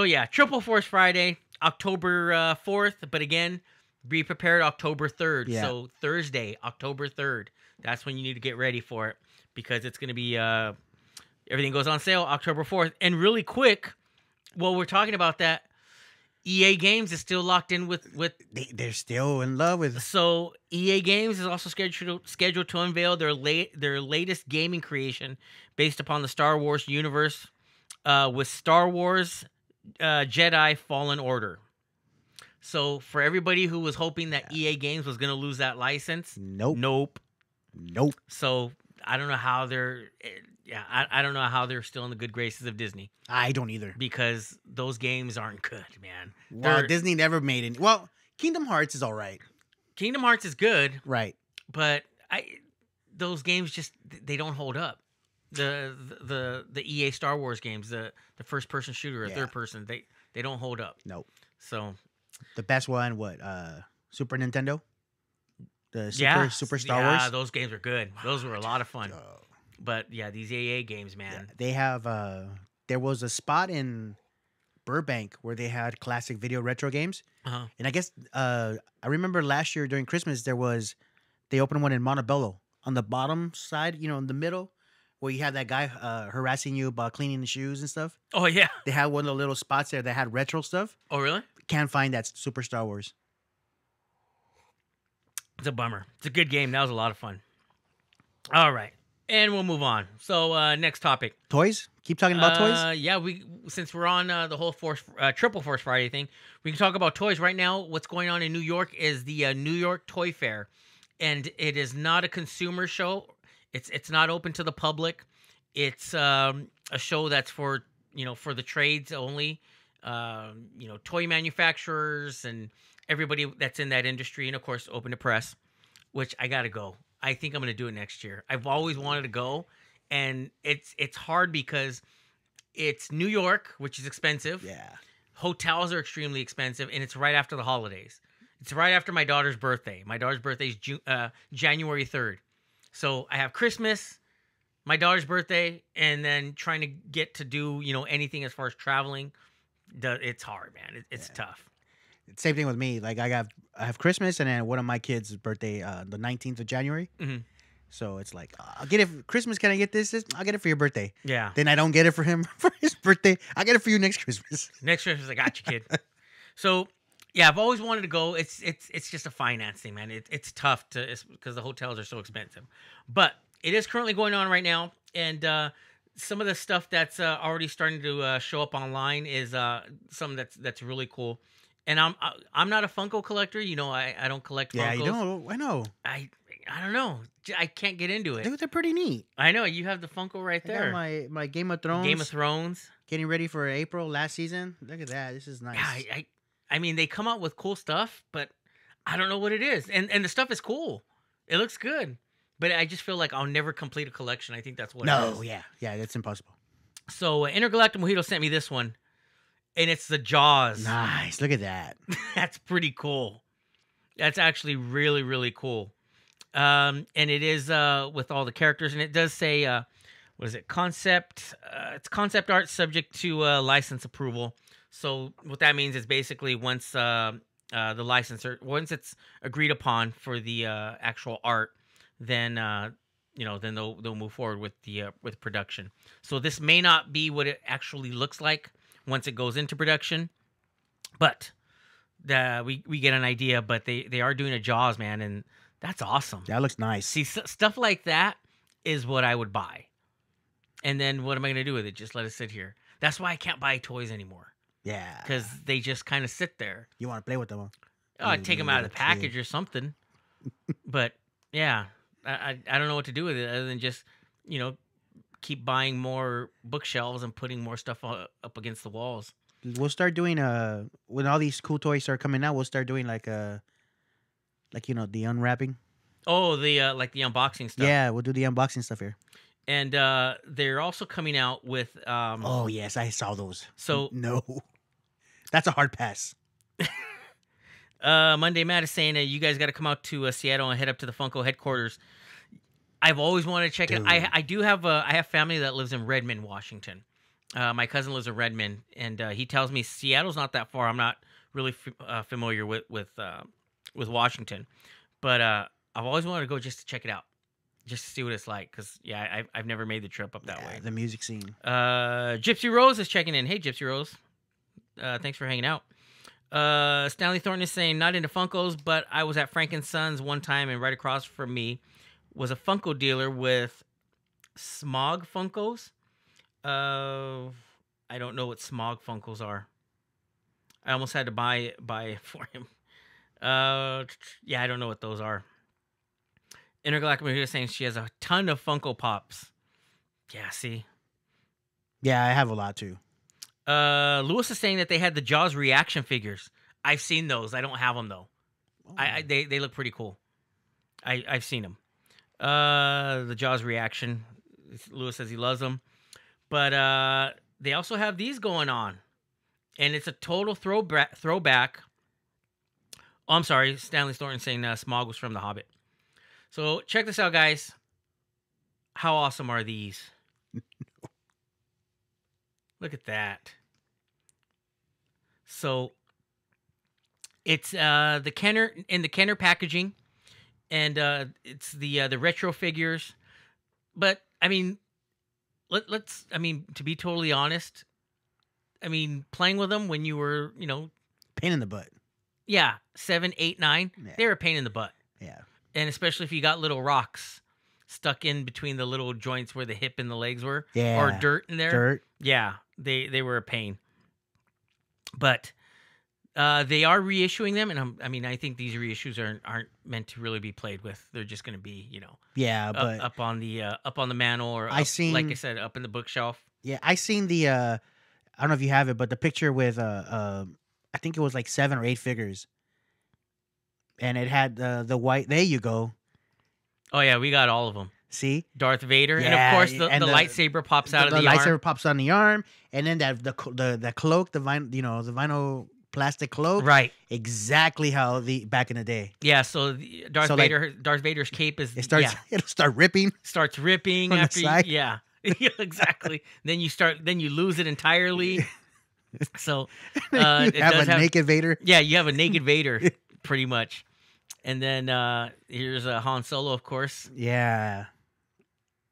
yeah, Triple Force Friday, October 4th. But again, be prepared October 3rd. Yeah. So Thursday, October 3rd. That's when you need to get ready for it because it's going to be everything goes on sale October 4th. And really quick, while we're talking about that, EA Games is still locked in with they're still in love with. So EA Games is also scheduled to unveil their latest gaming creation based upon the Star Wars universe with Star Wars Jedi Fallen Order. So for everybody who was hoping that EA Games was going to lose that license, nope. So I don't know how they're I don't know how they're still in the good graces of Disney. I don't either. Because those games aren't good, man. Well, Disney never made any. Well, Kingdom Hearts is all right. Kingdom Hearts is good. Right. But those games just they don't hold up. The EA Star Wars games, the first person shooter or third person, they don't hold up. Nope. So the best one, Super Nintendo? The Super Star Wars? Yeah, those games are good. Those were a lot of fun. But yeah, these EA games, man. Yeah, they have there was a spot in Burbank where they had classic video retro games. Uh-huh. And I guess I remember last year during Christmas they opened one in Montebello on the bottom side, in the middle where you have that guy harassing you about cleaning the shoes and stuff. Oh yeah. They had one of the little spots there that had retro stuff. Oh really? Can't find that Super Star Wars. It's a bummer. It's a good game. That was a lot of fun. All right. And we'll move on. So next topic. Toys? Keep talking about toys? Yeah, since we're on the whole Triple Force Friday thing, we can talk about toys right now. What's going on in New York is the New York Toy Fair, and it is not a consumer show. It's not open to the public. It's a show that's for for the trades only. Toy manufacturers and everybody that's in that industry, and of course, open to press. Which I gotta go. I think I'm gonna do it next year. I've always wanted to go, and it's hard because it's New York, which is expensive. Yeah. Hotels are extremely expensive, and it's right after the holidays. It's right after my daughter's birthday. My daughter's birthday is January 3rd. So I have Christmas, my daughter's birthday, and then trying to get to do anything as far as traveling. It's hard, man. It's tough. Same thing with me. Like I have Christmas and then one of my kids' birthday, the 19th of January. Mhm. So it's like I'll get it for Christmas. Can I get this? I'll get it for your birthday. Yeah. Then I don't get it for him for his birthday. I get it for you next Christmas. Next Christmas, I got you, kid. So yeah, I've always wanted to go. It's just a finance thing, man. It's tough because the hotels are so expensive. But it is currently going on right now, and some of the stuff that's already starting to show up online is some that's really cool. And I'm not a Funko collector. I don't collect Funkos. Yeah, you don't. I know. I don't know. I can't get into it. Dude, they're pretty neat. I know you have the Funko right I there. got my Game of Thrones. Game of Thrones. Getting ready for April last season. Look at that. This is nice. Yeah, I mean they come out with cool stuff, but I don't know what it is. And the stuff is cool. It looks good, but I just feel like I'll never complete a collection. I think that's what. it is. Yeah, that's impossible. So Intergalactic Mojito sent me this one, and it's the Jaws. Nice. Look at that. That's pretty cool. That's actually really, really cool. And it is with all the characters, and it does say, what is it? Concept. It's concept art subject to license approval. So what that means is basically once the licensor, once it's agreed upon for the actual art, then then they'll move forward with production. So this may not be what it actually looks like once it goes into production, but we get an idea. But they are doing a Jaws, man, and that's awesome. That looks nice. See, stuff like that is what I would buy. And then what am I going to do with it? Just let it sit here. That's why I can't buy toys anymore. Yeah. Because they just kind of sit there. You want to play with them? Oh, I'd take them out of the package or something. But yeah, I don't know what to do with it other than just, keep buying more bookshelves and putting more stuff up against the walls. We'll start doing when all these cool toys start coming out, we'll start doing the unwrapping. Oh, the the unboxing stuff. Yeah, we'll do the unboxing stuff here. And they're also coming out with oh yes, I saw those. So no. That's a hard pass. Monday Matt is saying you guys got to come out to Seattle and head up to the Funko headquarters. I've always wanted to check it. I do have I have family that lives in Redmond, Washington. My cousin lives in Redmond, and he tells me Seattle's not that far. I'm not really familiar with Washington, but I've always wanted to go just to check it out, just to see what it's like. Because I've never made the trip up that way. The music scene. Gypsy Rose is checking in. Hey, Gypsy Rose, thanks for hanging out. Stanley Thornton is saying not into Funkos, but I was at Frank and Sons one time, and right across from me was a Funko dealer with Smog Funkos. I don't know what Smog Funkos are. I almost had to buy it for him. Yeah, I don't know what those are. Intergalactic here saying she has a ton of Funko Pops. Yeah, see. Yeah, I have a lot too. Lewis is saying that they had the Jaws reaction figures. I've seen those. I don't have them though. Oh. They look pretty cool. I've seen them. The Jaws reaction. Lewis says he loves them, but they also have these going on, and it's a total throwback. Oh, I'm sorry, Stanley Thornton saying Smog was from The Hobbit. So check this out, guys. How awesome are these? Look at that. So it's the Kenner in the Kenner packaging, and it's the retro figures. But I mean, let's to be totally honest, I mean, playing with them when you were, pain in the butt. Yeah, 7, 8, 9, Yeah. they were a pain in the butt. Yeah. And especially if you got little rocks. stuck in between the little joints where the hip and the legs were, or Yeah. dirt in there. Dirt. Yeah, they were a pain. But they are reissuing them, and I mean, I think these reissues aren't meant to really be played with. They're just going to be, Yeah, but up on the mantle, or I like I seen said, up in the bookshelf. yeah, I seen the I don't know if you have it, but the picture with I think it was like 7 or 8 figures, and it had the white. There you go. Oh yeah, we got all of them. See, Darth Vader, and of Yeah, course the and the- lightsaber pops out the of the lightsaber arm. pops on the arm, and then that the cloak, the vinyl plastic cloak, Right. exactly how the back in the day. Yeah. So Darth So, like, Vader's cape is It starts it'll start ripping. starts ripping From the after side. yeah. Yeah, exactly. Then you lose it entirely. So You it have does a naked Vader. yeah, you have a naked Vader pretty much. And then here's Han Solo, of course. Yeah.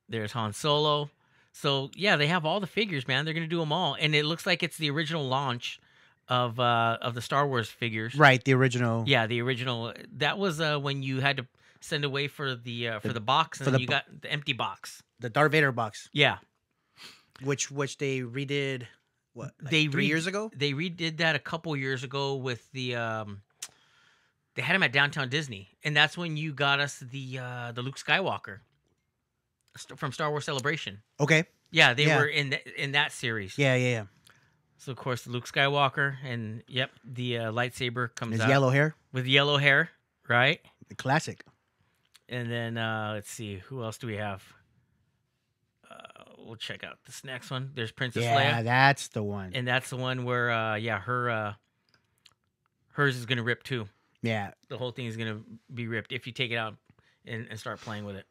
There's Han Solo. So yeah, they have all the figures, man. They're gonna do them all, and it looks like it's the original launch of the Star Wars figures. Right, the original. Yeah, the original. That was when you had to send away for the box, and for then the you got the empty box. The Darth Vader box, Yeah, which they redid. What, like They 3 re- years ago? they redid that a couple years ago with the. They had him at Downtown Disney, and that's when you got us the Luke Skywalker from Star Wars Celebration. Okay. Yeah, they Yeah. were in that series. Yeah. So of course, Luke Skywalker, and yep, the lightsaber comes His out yellow hair, with yellow hair, right? the classic. And then let's see, who else do we have? We'll check out this next one. There's Princess Yeah, Leia, that's the one. and that's the one where hers is gonna rip too. Yeah. The whole thing is gonna be ripped if you take it out and start playing with it.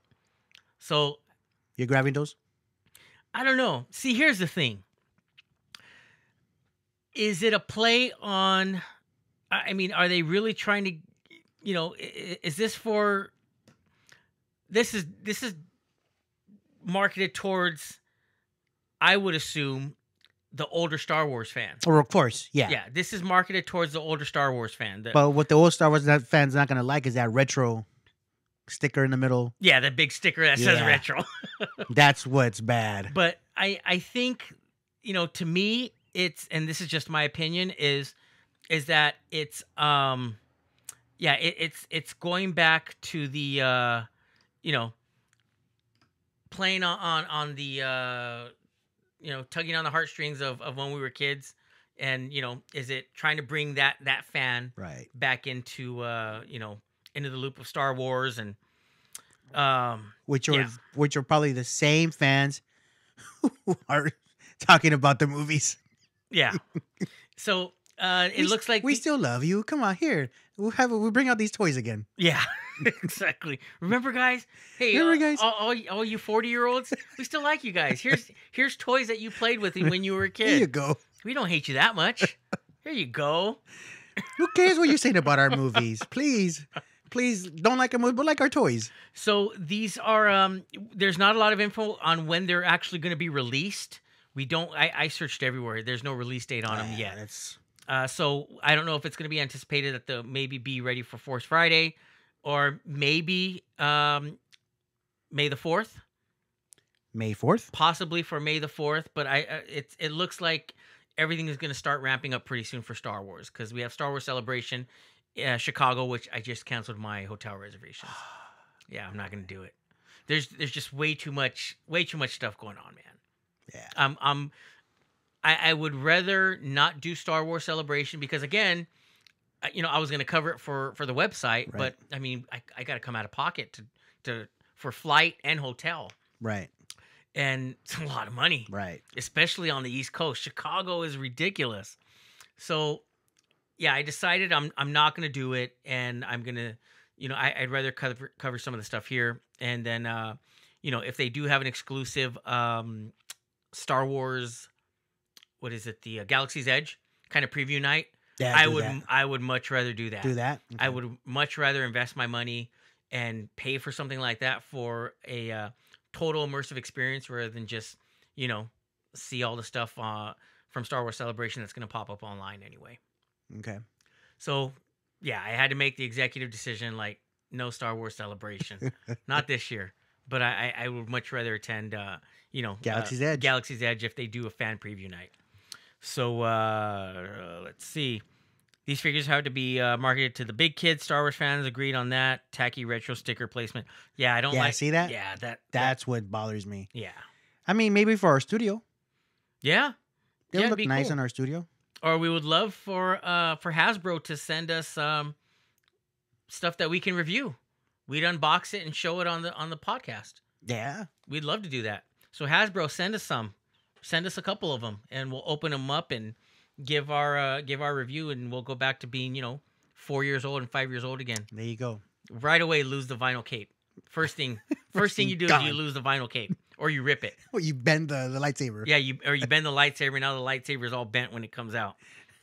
So You're grabbing those? I don't know. See, here's the thing. Is it a play on? I mean, are they really trying to? Is this for? This is marketed towards, I would assume, the older Star Wars fan. Or of course, yeah. Yeah, this is marketed towards the older Star Wars fan. But what the old Star Wars fans not gonna like is that retro sticker in the middle. Yeah, the big sticker that says Yeah. retro. That's what's bad. But I think, to me, it's, and this is just my opinion, is that it's it's going back to the playing on the tugging on the heartstrings of when we were kids, and is it trying to bring that fan Right. back into into the loop of Star Wars, and Which yeah. are probably the same fans who are talking about the movies. yeah. So it looks like we still love you. Come on, here. We'll bring out these toys again. yeah. Exactly. Remember, guys? Hey, Remember, guys? all you 40-year-olds, we still like you guys. Here's toys that you played with when you were a Here you kid. go. We don't hate you that much. Here you go. Who cares what you're saying about our movies? Please don't like our movies, but like our toys. So these are there's not a lot of info on when they're actually going to be released. We don't. I searched everywhere. There's no release date on them yet. That's So I don't know if it's going to be anticipated that they'll maybe be ready for Force Friday, or maybe May the 4th, May 4th. possibly for May the 4th. But it looks like everything is going to start ramping up pretty soon for Star Wars, because we have Star Wars Celebration, Chicago, which I just canceled my hotel reservations. Yeah, I'm not going to do it. There's just way too much stuff going on, man. Yeah. I would rather not do Star Wars Celebration, because again, I was going to cover it for the website, Right. but I mean, I got to come out of pocket for flight and hotel, Right. and it's a lot of money, Right. especially on the East Coast. Chicago is ridiculous. So, yeah, I decided I'm not going to do it, and I'm going to, I'd rather cover some of the stuff here, and then if they do have an exclusive Star Wars, what is it, the Galaxy's Edge kind of preview night, Yeah. I would much rather do that. do that. I Okay. would much rather invest my money and pay for something like that for a total immersive experience, rather than just see all the stuff from Star Wars Celebration that's going to pop up online anyway. Okay. So yeah, I had to make the executive decision, like, no Star Wars Celebration, not this year. but I would much rather attend, Galaxy's Edge. Galaxy's Edge if they do a fan preview night. So let's see. These figures have to be marketed to the big kids. Star Wars fans agreed on that. Tacky retro sticker placement. Yeah, I don't like. See that? Yeah, That's what bothers me. Yeah. I mean, maybe for our studio, Yeah. they Yeah, would it'd look be nice cool. in our studio. Or we would love for Hasbro to send us stuff that we can review. We'd unbox it and show it on the podcast. Yeah. We'd love to do that. So Hasbro, send us some. Send us a couple of them, and we'll open them up and give our review, and we'll go back to being 4 years old and 5 years old again. There you go. Right away, lose the vinyl cape. First thing you do is Gone. you lose the vinyl cape, or you rip it. Well, you bend the lightsaber. Yeah, you bend the lightsaber. Now the lightsaber is all bent when it comes out.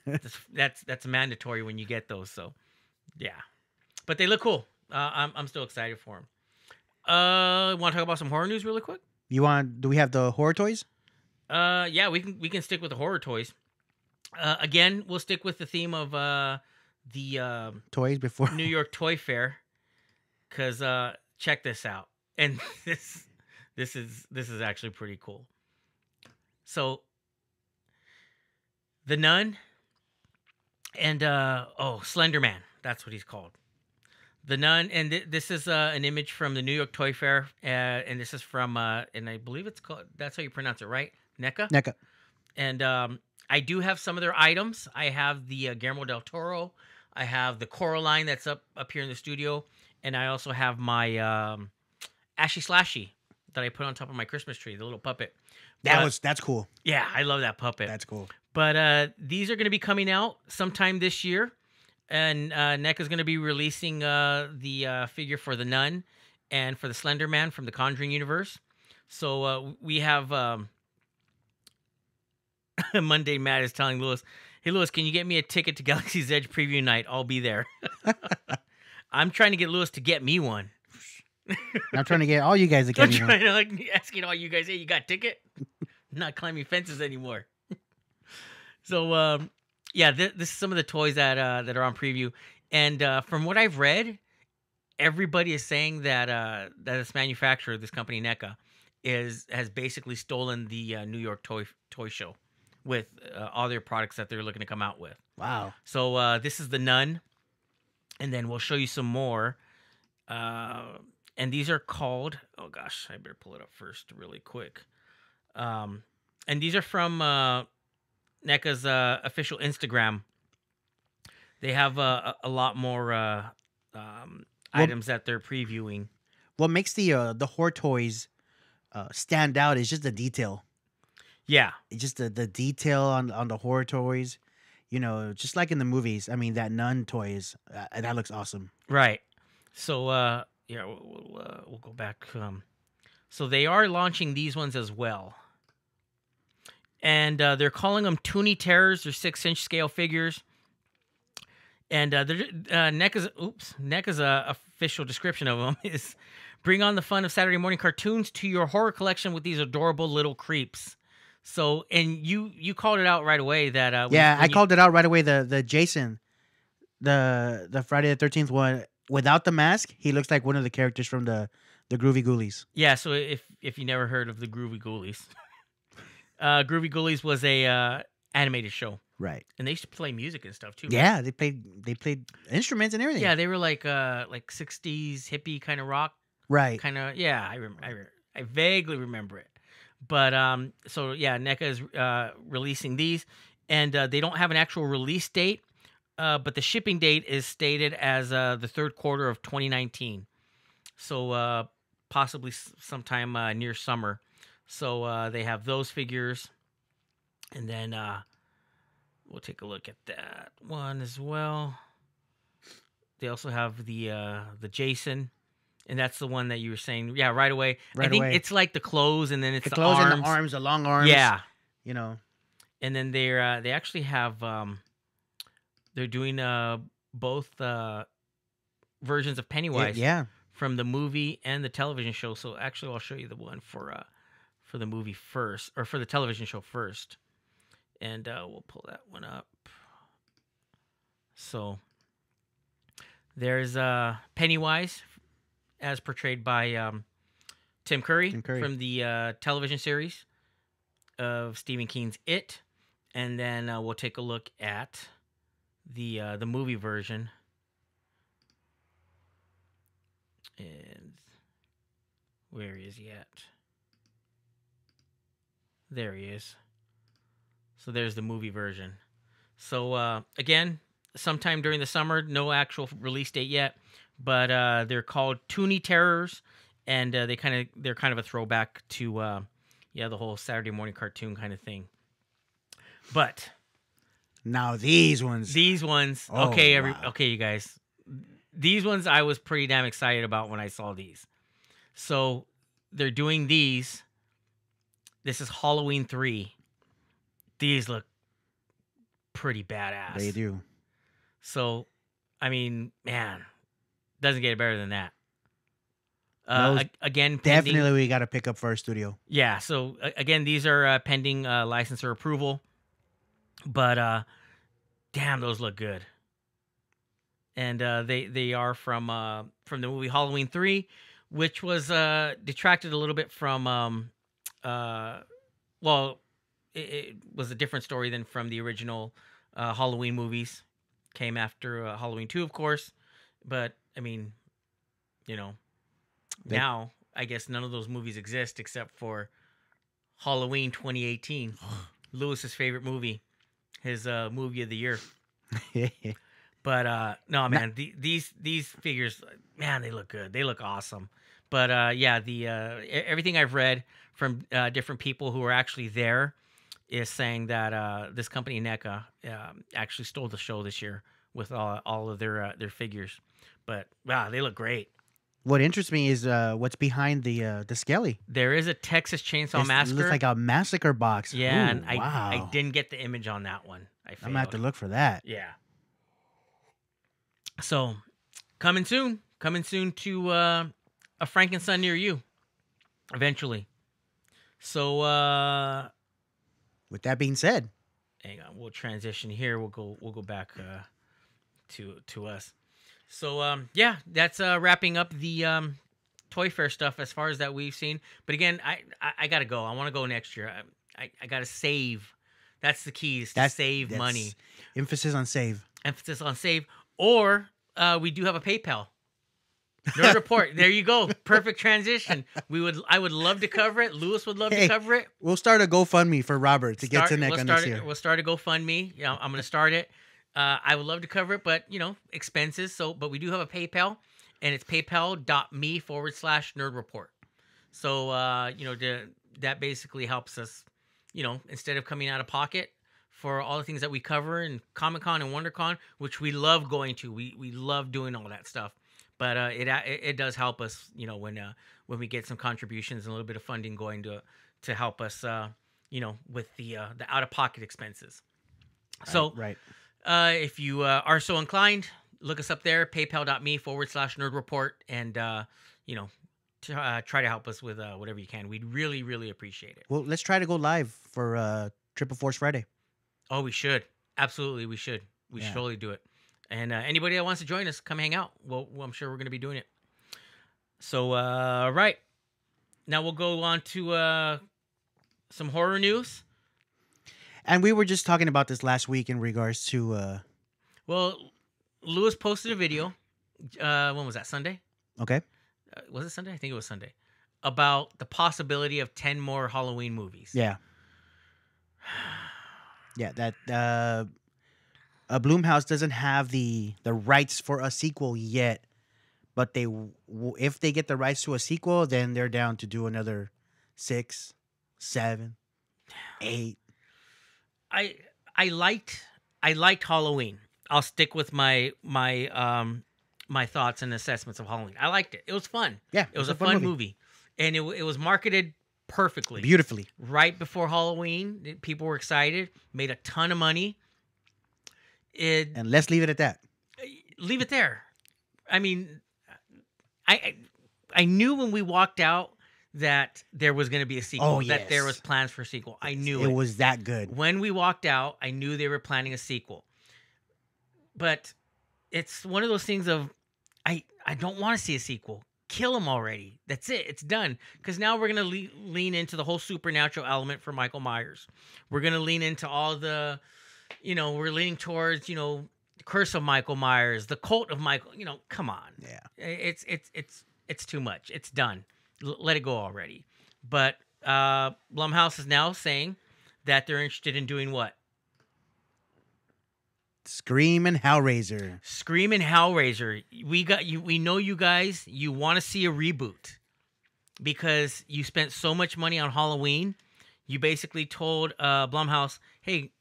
That's mandatory when you get those. So, yeah, but they look cool. I'm still excited for them. Want to talk about some horror news really quick? Do we have the horror toys? Yeah, we can stick with the horror toys. Again, we'll stick with the theme of the Toys before. New York Toy Fair, because check this out, and this is actually pretty cool. So, the Nun and Slender Man, that's what he's called. The Nun, and this is an image from the New York Toy Fair, and this is from and I believe it's called. That's how you pronounce it, right? NECA. NECA. And I do have some of their items. I have the Guillermo del Toro. I have the Coraline that's up here in the studio, and I also have my Ashy Slashy that I put on top of my Christmas tree, the little puppet. That's cool. Yeah, I love that puppet. That's cool. But these are going to be coming out sometime this year, and NECA is going to be releasing the figure for the Nun and for the Slender Man from the Conjuring universe. So we have Monday Matt is telling Lewis, "Hey Lewis, can you get me a ticket to Galaxy's Edge preview night? I'll be there." I'm trying to get Lewis to get me one. I'm trying to get all you guys to I'm get me one. trying to asking all you guys, "Hey, you got a ticket?" Not climbing fences anymore. So yeah, this is some of the toys that are on preview, and from what I've read, everybody is saying that this manufacturer, this company NECA, has basically stolen the New York toy show with all their products that they're looking to come out with. Wow. So this is the Nun, and then we'll show you some more. And these are called, oh gosh, I better pull it up first really quick. And these are from NECA's official Instagram. They have a lot more items that they're previewing. What makes the horror toys stand out is just the detail. Yeah. It's just the detail on the horror toys. Just like in the movies. I mean, that Nun toy that looks awesome. Right. So yeah, we'll go back. So they are launching these ones as well, and they're calling them Toonie Terrors. They're 6-inch scale figures, and NECA's official description of them is: bring on the fun of Saturday morning cartoons to your horror collection with these adorable little creeps. So, and you called it out right away that I called it out right away. The Jason, the Friday the 13th one without the mask, he looks like one of the characters from the Groovy Ghoulies. Yeah, so if you never heard of the Groovy Ghoulies, Groovy Ghoulies was a animated show, right? And they used to play music and stuff too. Yeah, right? they played instruments and everything. Yeah, they were like 60s hippie kind of rock, right? Kind of. Yeah, I vaguely remember it. But so yeah, NECA is releasing these, and they don't have an actual release date. But the shipping date is stated as the third quarter of 2019. So possibly sometime near summer. So they have those figures. And then we'll take a look at that one as well. They also have the Jason. And that's the one that you were saying. Yeah, right away. I think it's like the clothes and then it's the clothes arms. and the arms, the long arms. Yeah. And then they actually have... they're doing both versions of Pennywise, from the movie and the television show. So actually, I'll show you the one for the movie first, or for the television show first, and we'll pull that one up. So there's Pennywise, as portrayed by Tim Curry, Tim Curry. from the television series of Stephen King's It, and then we'll take a look at the movie version. And where is he at? There he is. So there's the movie version. So again, sometime during the summer, no actual release date yet, but they're called Toonie Terrors, and they're kind of a throwback to the whole Saturday morning cartoon kind of thing. But now these ones, Oh, okay, wow. okay, you guys, these ones I was pretty damn excited about when I saw these. So they're doing these. This is Halloween 3. These look pretty badass. They do. So, I mean, man, doesn't get better than that. Again, pending, Definitely we got to pick up for our studio. yeah. So again, these are pending licensor approval, but damn, those look good. And they are from the movie Halloween 3, which was detracted a little bit from well, it was a different story than from the original Halloween movies. Came after Halloween 2, of course, but I mean, now I guess none of those movies exist except for Halloween 2018, Lewis's favorite movie, his movie of the year. But no, man, these figures, man, they look good. They look awesome. But yeah, the everything I've read from different people who are actually there is saying that this company NECA actually stole the show this year with all of their figures. But wow, they look great. What interests me is what's behind the Skelly. There is a Texas Chainsaw Massacre. It looks like a massacre box. Yeah, Ooh, and wow. I didn't get the image on that one. I failed. I'm gonna have to look for that. Yeah. So, coming soon to a Frankenstein near you, eventually. So, with that being said, hang on, we'll transition here. We'll go back to us. So, yeah, that's wrapping up the Toy Fair stuff as far as that we've seen. But again, I gotta go. I want to go next year. I gotta save. That's the key, is to save money. Emphasis on save. Emphasis on save. Or we do have a PayPal. Nerd Report. There you go. Perfect transition. I would love to cover it. Lewis would love to cover it. We'll start a GoFundMe for Robert to get to NECA next year. We'll start a GoFundMe. Yeah, I'm gonna start it. I would love to cover it, but expenses. But we do have a PayPal, and it's paypal.me/Nerd Report. So that basically helps us. Instead of coming out of pocket for all the things that we cover in Comic-Con and WonderCon, which we love going to. We love doing all that stuff. But it does help us, when we get some contributions and a little bit of funding going to help us, with the out-of-pocket expenses. So, right. If you are so inclined, look us up there, paypal.me/Nerd Report, and try to help us with whatever you can. We'd really, really appreciate it. Well, let's try to go live for Triple Force Friday. Oh, we should. Absolutely, we should. We should totally do it. And anybody that wants to join us, come hang out. Well, I'm sure we're going to be doing it. So, right. Now we'll go on to some horror news. And we were just talking about this last week in regards to... Well, Lewis posted a video. When was that? Sunday? Okay. Was it Sunday? I think it was Sunday. About the possibility of 10 more Halloween movies. Yeah. Yeah, that... Blumhouse doesn't have the rights for a sequel yet, but if they get the rights to a sequel, then they're down to do another 6, 7, 8. I liked Halloween. I'll stick with my thoughts and assessments of Halloween. I liked it. It was fun. Yeah, it was a fun movie, and it was marketed perfectly, beautifully. Right before Halloween, people were excited. Made a ton of money. And let's leave it at that. Leave it there. I mean, I knew when we walked out that there was going to be a sequel. Oh, yes. That there was plans for a sequel. I knew it was that good. When we walked out, I knew they were planning a sequel. But it's one of those things of I don't want to see a sequel. kill him already. That's it. It's done. Because now we're gonna lean into the whole supernatural element for Michael Myers. We're gonna lean into all the, we're leaning towards, the curse of Michael Myers, the cult of Michael. Come on. Yeah. It's too much. It's done. Let it go already. But Blumhouse is now saying that they're interested in doing what? Scream and Hellraiser. Scream and Hellraiser. We know you guys. You want to see a reboot because you spent so much money on Halloween. You basically told Blumhouse, "Hey,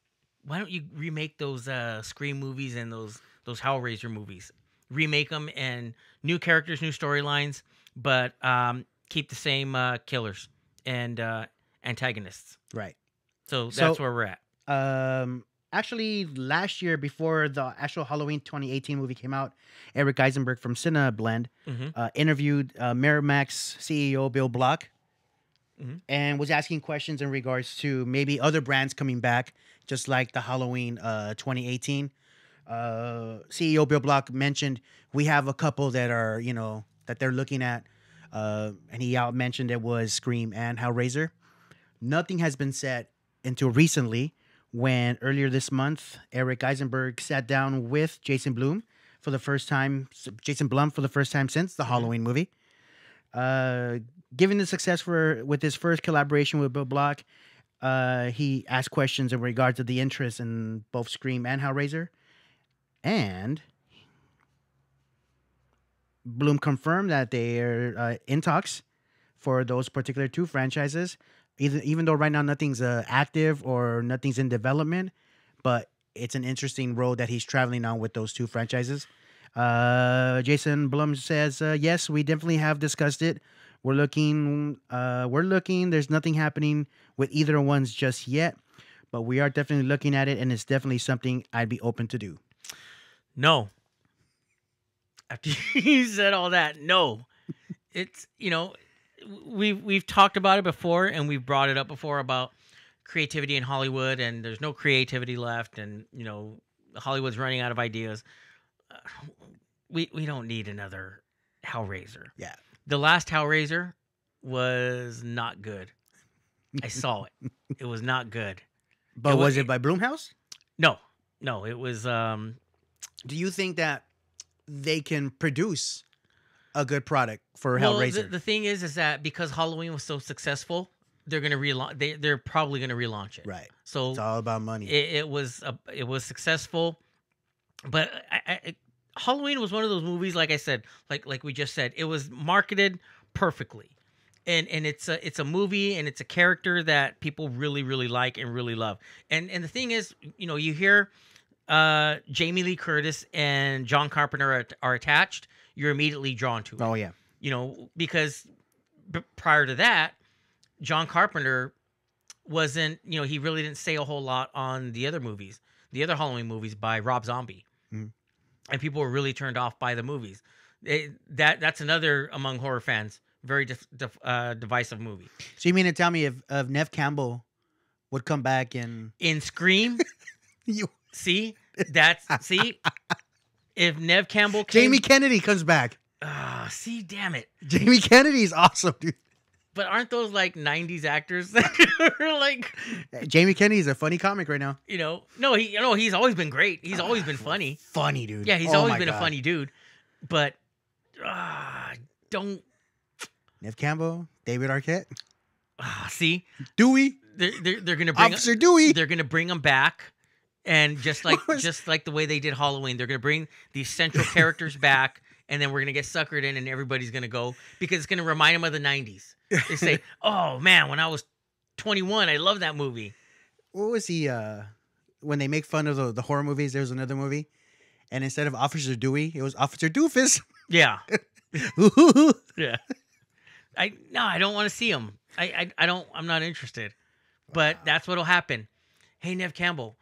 why don't you remake those Scream movies and those Hellraiser movies? Remake them and new characters, new storylines, but keep the same killers and antagonists." Right. So that's where we're at. Actually, last year, before the actual Halloween 2018 movie came out, Eric Eisenberg from CineBlend interviewed Miramax CEO Bill Block and was asking questions in regards to maybe other brands coming back, just like the Halloween 2018. CEO Bill Block mentioned we have a couple that are, that they're looking at, and he mentioned it was Scream and Hellraiser. Nothing has been said until recently, when earlier this month, Eric Eisenberg sat down with Jason Blum for the first time since the Halloween movie. Given the success with his first collaboration with Bill Block, he asked questions in regards to the interest in both Scream and Hellraiser. And Blum confirmed that they are in talks for those particular two franchises. Even though right now nothing's active or nothing's in development, but it's an interesting road that he's traveling on with those two franchises. Jason Blum says, yes, we definitely have discussed it. We're looking. There's nothing happening with either ones just yet, but we are definitely looking at it, and it's definitely something I'd be open to do. No. After you said all that, no. It's, we've talked about it before, and we've brought it up before about creativity in Hollywood, and there's no creativity left, and Hollywood's running out of ideas. We don't need another Hellraiser. Yeah, the last Hellraiser was not good. I saw it. It was not good. But was it by Blumhouse? No, it was. Do you think that they can produce a good product for Hellraiser? The thing is that because Halloween was so successful, they're gonna relaunch. They're probably gonna relaunch it. Right. So it's all about money. It was successful, but Halloween was one of those movies. Like I said, like we just said, it was marketed perfectly, and it's a movie, and it's a character that people really really like and really love. And the thing is, you hear Jamie Lee Curtis and John Carpenter are attached. You're immediately drawn to it. Oh, yeah. Because prior to that, John Carpenter wasn't, he really didn't say a whole lot on the other movies, the other Halloween movies by Rob Zombie. And people were really turned off by the movies. That's another, among horror fans, very divisive movie. So you mean to tell me if Neve Campbell would come back in Scream? See? If Neve Campbell Jamie Kennedy comes back. See, damn it. Jamie Kennedy's awesome, dude. But aren't those like 90s actors that are like Jamie Kennedy's a funny comic right now. No, he's always been great. He's always been funny. Funny, dude. Yeah, he's always been a funny dude. But don't Neve Campbell, David Arquette. See? Dewey. They're gonna bring Officer Dewey. They're gonna bring him back. And just like the way they did Halloween, they're gonna bring these central characters back, and then we're gonna get suckered in, and everybody's gonna go because it's gonna remind them of the '90s. They say, "Oh man, when I was 21, I loved that movie." What was he? When they make fun of the horror movies, there was another movie, and instead of Officer Dewey, it was Officer Doofus. Yeah, yeah. I don't want to see him. I don't. I'm not interested. But that's what'll happen. Hey, Neve Campbell.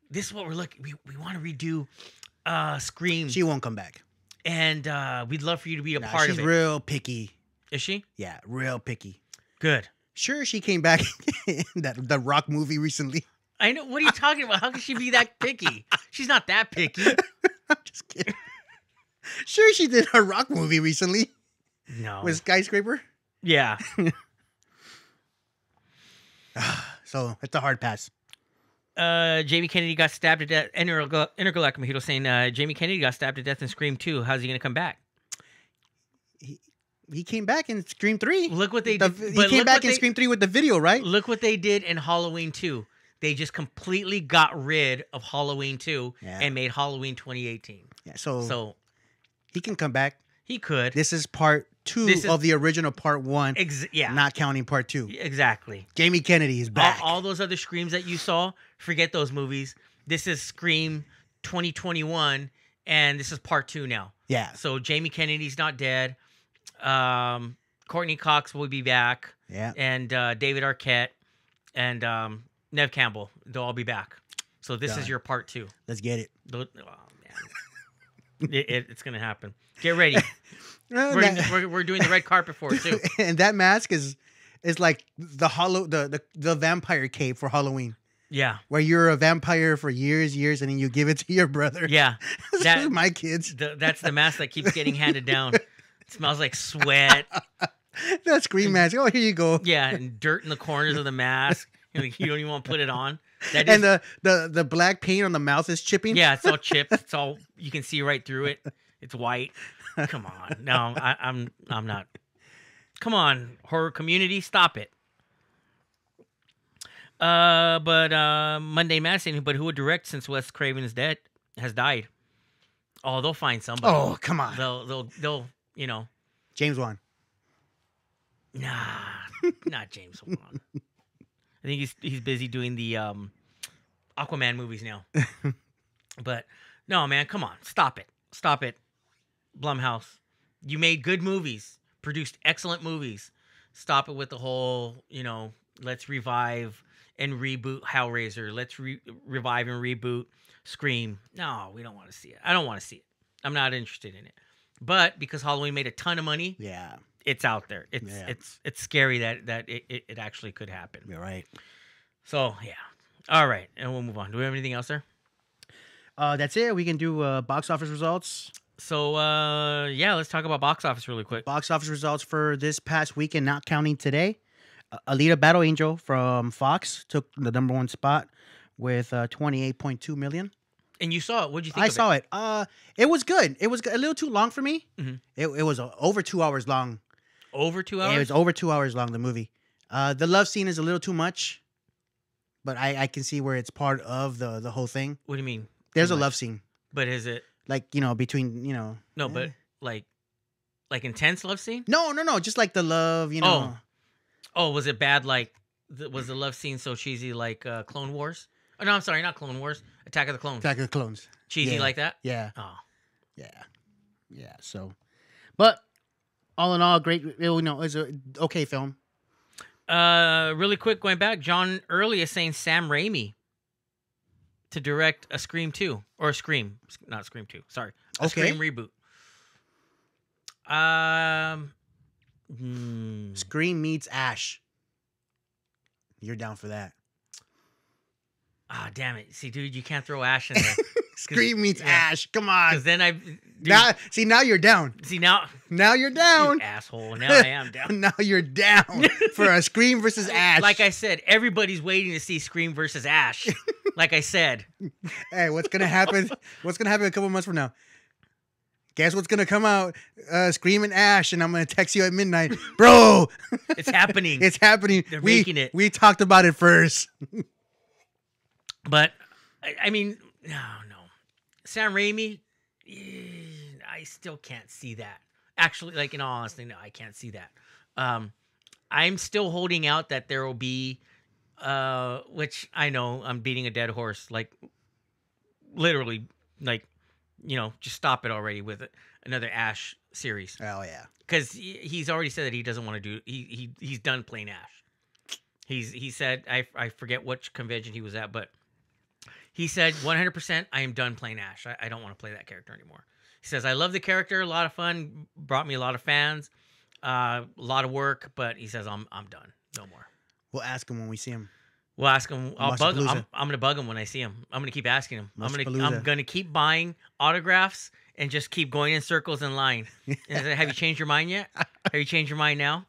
This is what we're looking. We want to redo Scream. She won't come back, and we'd love for you to be a part of it. She's real picky. Is she? Yeah, real picky. Good. Sure, she came back in the Rock movie recently. I know. What are you talking about? How can she be that picky? She's not that picky. I'm just kidding. Sure, she did a Rock movie recently. No. with Skyscraper. Yeah. So it's a hard pass. Jamie Kennedy got stabbed to death. Intergalactic Mojito saying Jamie Kennedy got stabbed to death in Scream 2. How's he going to come back? He came back in Scream 3. Look what they did. He came back in Scream 3 with the video, right? Look what they did in Halloween 2. They just completely got rid of Halloween 2 and made Halloween 2018. Yeah, so he can come back. He could. This is part 2 of the original part 1. Not counting part 2. Exactly. Jamie Kennedy is back. All those other Screams that you saw, forget those movies. This is Scream 2021, and this is part 2 now. Yeah. So Jamie Kennedy's not dead. Courtney Cox will be back. Yeah. And David Arquette and Nev Campbell, they'll all be back. So this is your part 2. Let's get it. Oh, man. It's going to happen. Get ready. We're doing the red carpet for it, too. And that mask is like the vampire cape for Halloween. Yeah. Where you're a vampire for years, and then you give it to your brother. Yeah. That's my kids. That's the mask that keeps getting handed down. It smells like sweat. That Scream mask. Oh, here you go. Yeah, and dirt in the corners of the mask. You don't even want to put it on. And the black paint on the mouth is chipping. Yeah, it's all chipped. It's all, you can see right through it. It's white. Come on. No, I'm not. Come on, horror community, stop it. But Monday Mass saying, but who would direct since Wes Craven is dead, has died? Oh, they'll find somebody. Oh, come on. They'll James Wan. Nah, not James Wan. I think he's busy doing the Aquaman movies now. But no, man, come on, stop it, Blumhouse. You made good movies, produced excellent movies. Stop it with the whole, let's revive and reboot Hellraiser. Let's revive and reboot Scream. No, we don't want to see it. I don't want to see it. I'm not interested in it. But because Halloween made a ton of money, yeah, it's out there. It's scary that it actually could happen. You're right. So yeah, all right, and we'll move on. Do we have anything else there? That's it. We can do box office results. So yeah, let's talk about box office really quick. Box office results for this past weekend, not counting today. Alita: Battle Angel from Fox took the #1 spot with 28.2 million. And you saw it. What'd you think? I saw it. It was good. It was a little too long for me. Mm-hmm. It was over 2 hours long. Over 2 hours? It was over 2 hours long, the movie. The love scene is a little too much, but I can see where it's part of the whole thing. What do you mean? There's a love scene. But is it? Like, between, No, but like intense love scene? No. Just like the love, Oh, was it bad? Like, was the love scene so cheesy like Clone Wars? Oh, no, I'm sorry, not Clone Wars. Attack of the Clones. Attack of the Clones. Cheesy like that? Yeah. Oh. Yeah. So, but all in all, great. It's a okay film. Really quick, going back, John Early is saying Sam Raimi to direct a Scream 2 or a Scream, not Scream 2. Sorry, a Scream reboot. Scream meets Ash. You're down for that? Ah, damn it! See, dude, you can't throw Ash in there. Scream meets Ash. Come on. Because then now you're down. See now you're down. You asshole. Now I am down. Now you're down for a Scream versus Ash. Like I said, everybody's waiting to see Scream versus Ash. Like I said. Hey, what's gonna happen? What's gonna happen a couple months from now? Guess what's gonna come out? Scream and Ash, and I'm gonna text you at midnight, bro. It's happening. It's happening. They're making it. We talked about it first. But I mean, no. Sam Raimi, I still can't see that. Actually, like in all honesty, no, I can't see that. I'm still holding out that there will be, which I know I'm beating a dead horse, like literally, like, just stop it already with another Ash series. Oh yeah, because he's already said that he doesn't want to do. He's done playing Ash. He said I forget which convention he was at, but. He said, 100%, I am done playing Ash. I don't want to play that character anymore. He says, I love the character, a lot of fun, brought me a lot of fans, a lot of work, but he says, I'm done. No more. We'll ask him when we see him. We'll ask him. I'll bug him. I'm going to bug him when I see him. I'm going to keep asking him. I'm going to keep buying autographs and just keep going in circles in line. And have you changed your mind yet? Have you changed your mind now?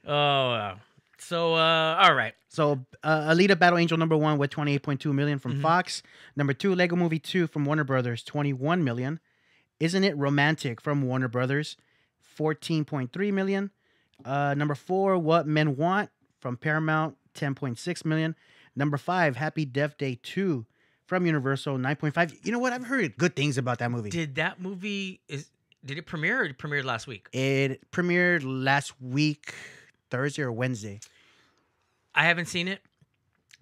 Oh, wow. So, all right. So, Alita Battle Angel #1 with 28.2 million from Mhm. Fox. #2, Lego Movie 2 from Warner Brothers, 21 million. Isn't It Romantic from Warner Brothers, 14.3 million. #4, What Men Want from Paramount, 10.6 million. #5, Happy Death Day 2 from Universal, 9.5. You know what? I've heard good things about that movie. Did that movie did it premiere or it premiered last week? It premiered last week, Thursday or Wednesday. I haven't seen it,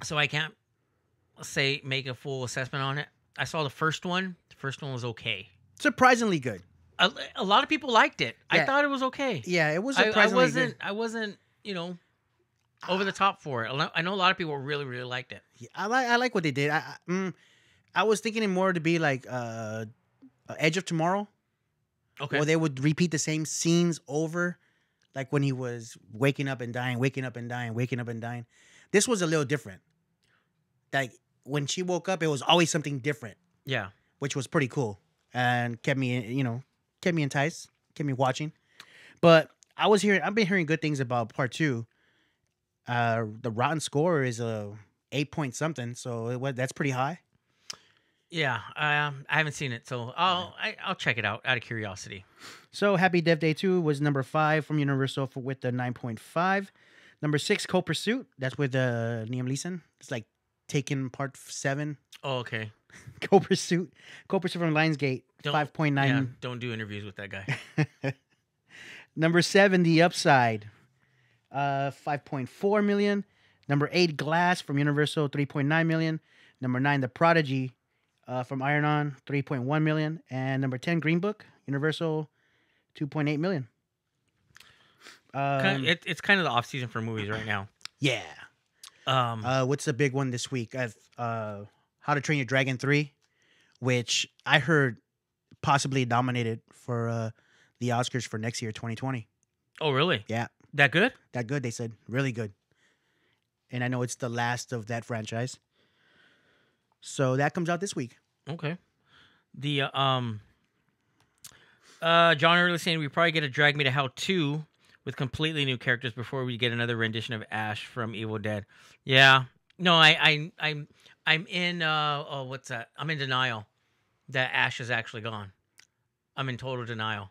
so I can't make a full assessment on it. I saw the first one. The first one was okay. Surprisingly good. A lot of people liked it. I Yeah. thought it was okay. Yeah, it was I surprisingly good. wasn't, over the top for it. I know a lot of people really, really liked it. Yeah, I like what they did. I was thinking it more to be like Edge of Tomorrow, Okay. where they would repeat the same scenes over, like when he was waking up and dying, waking up and dying, waking up and dying. This was a little different. Like when she woke up, it was always something different, Yeah. which was pretty cool and kept me enticed, kept me watching. But I've been hearing good things about part 2. The Rotten score is a 8 point something, so that's pretty high. Yeah. I haven't seen it, so I'll check it out of curiosity. So Happy Death Day 2 was #5 from Universal with the 9.5. #6, Cold Pursuit. That's with Liam Neeson. It's like Taken Part 7. Oh, okay. Cold Pursuit from Lionsgate, 5.9. Yeah, don't do interviews with that guy. #7, The Upside, 5.4 million. #8, Glass from Universal, 3.9 million. #9, The Prodigy from Iron-On, 3.1 million. And #10, Green Book, Universal, 2.8 million. It's kind of the off season for movies right now. Yeah. What's the big one this week? I've How to Train Your Dragon 3, which I heard possibly nominated for the Oscars for next year, 2020. Oh, really? Yeah. That good? That good, they said. Really good. And I know it's the last of that franchise. So that comes out this week. Okay. The John earlier saying we probably get a Drag Me to Hell 2 with completely new characters before we get another rendition of Ash from Evil Dead. Yeah. No, I'm in what's that? I'm in denial that Ash is actually gone. I'm in total denial.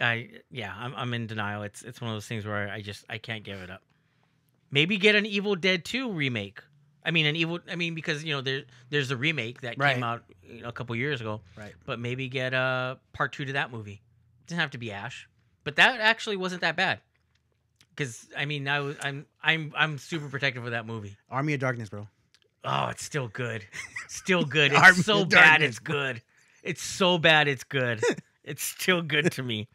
I'm in denial. It's one of those things where I can't give it up. Maybe get an Evil Dead 2 remake. Because there's the remake that Right. came out a couple years ago. Right. But maybe get a part 2 to that movie. Doesn't have to be Ash, but that actually wasn't that bad. Because I'm super protective of that movie. Army of Darkness, bro. Oh, it's still good. Still good. Army It's so of bad Darkness. it's good. It's so bad it's good. It's still good to me.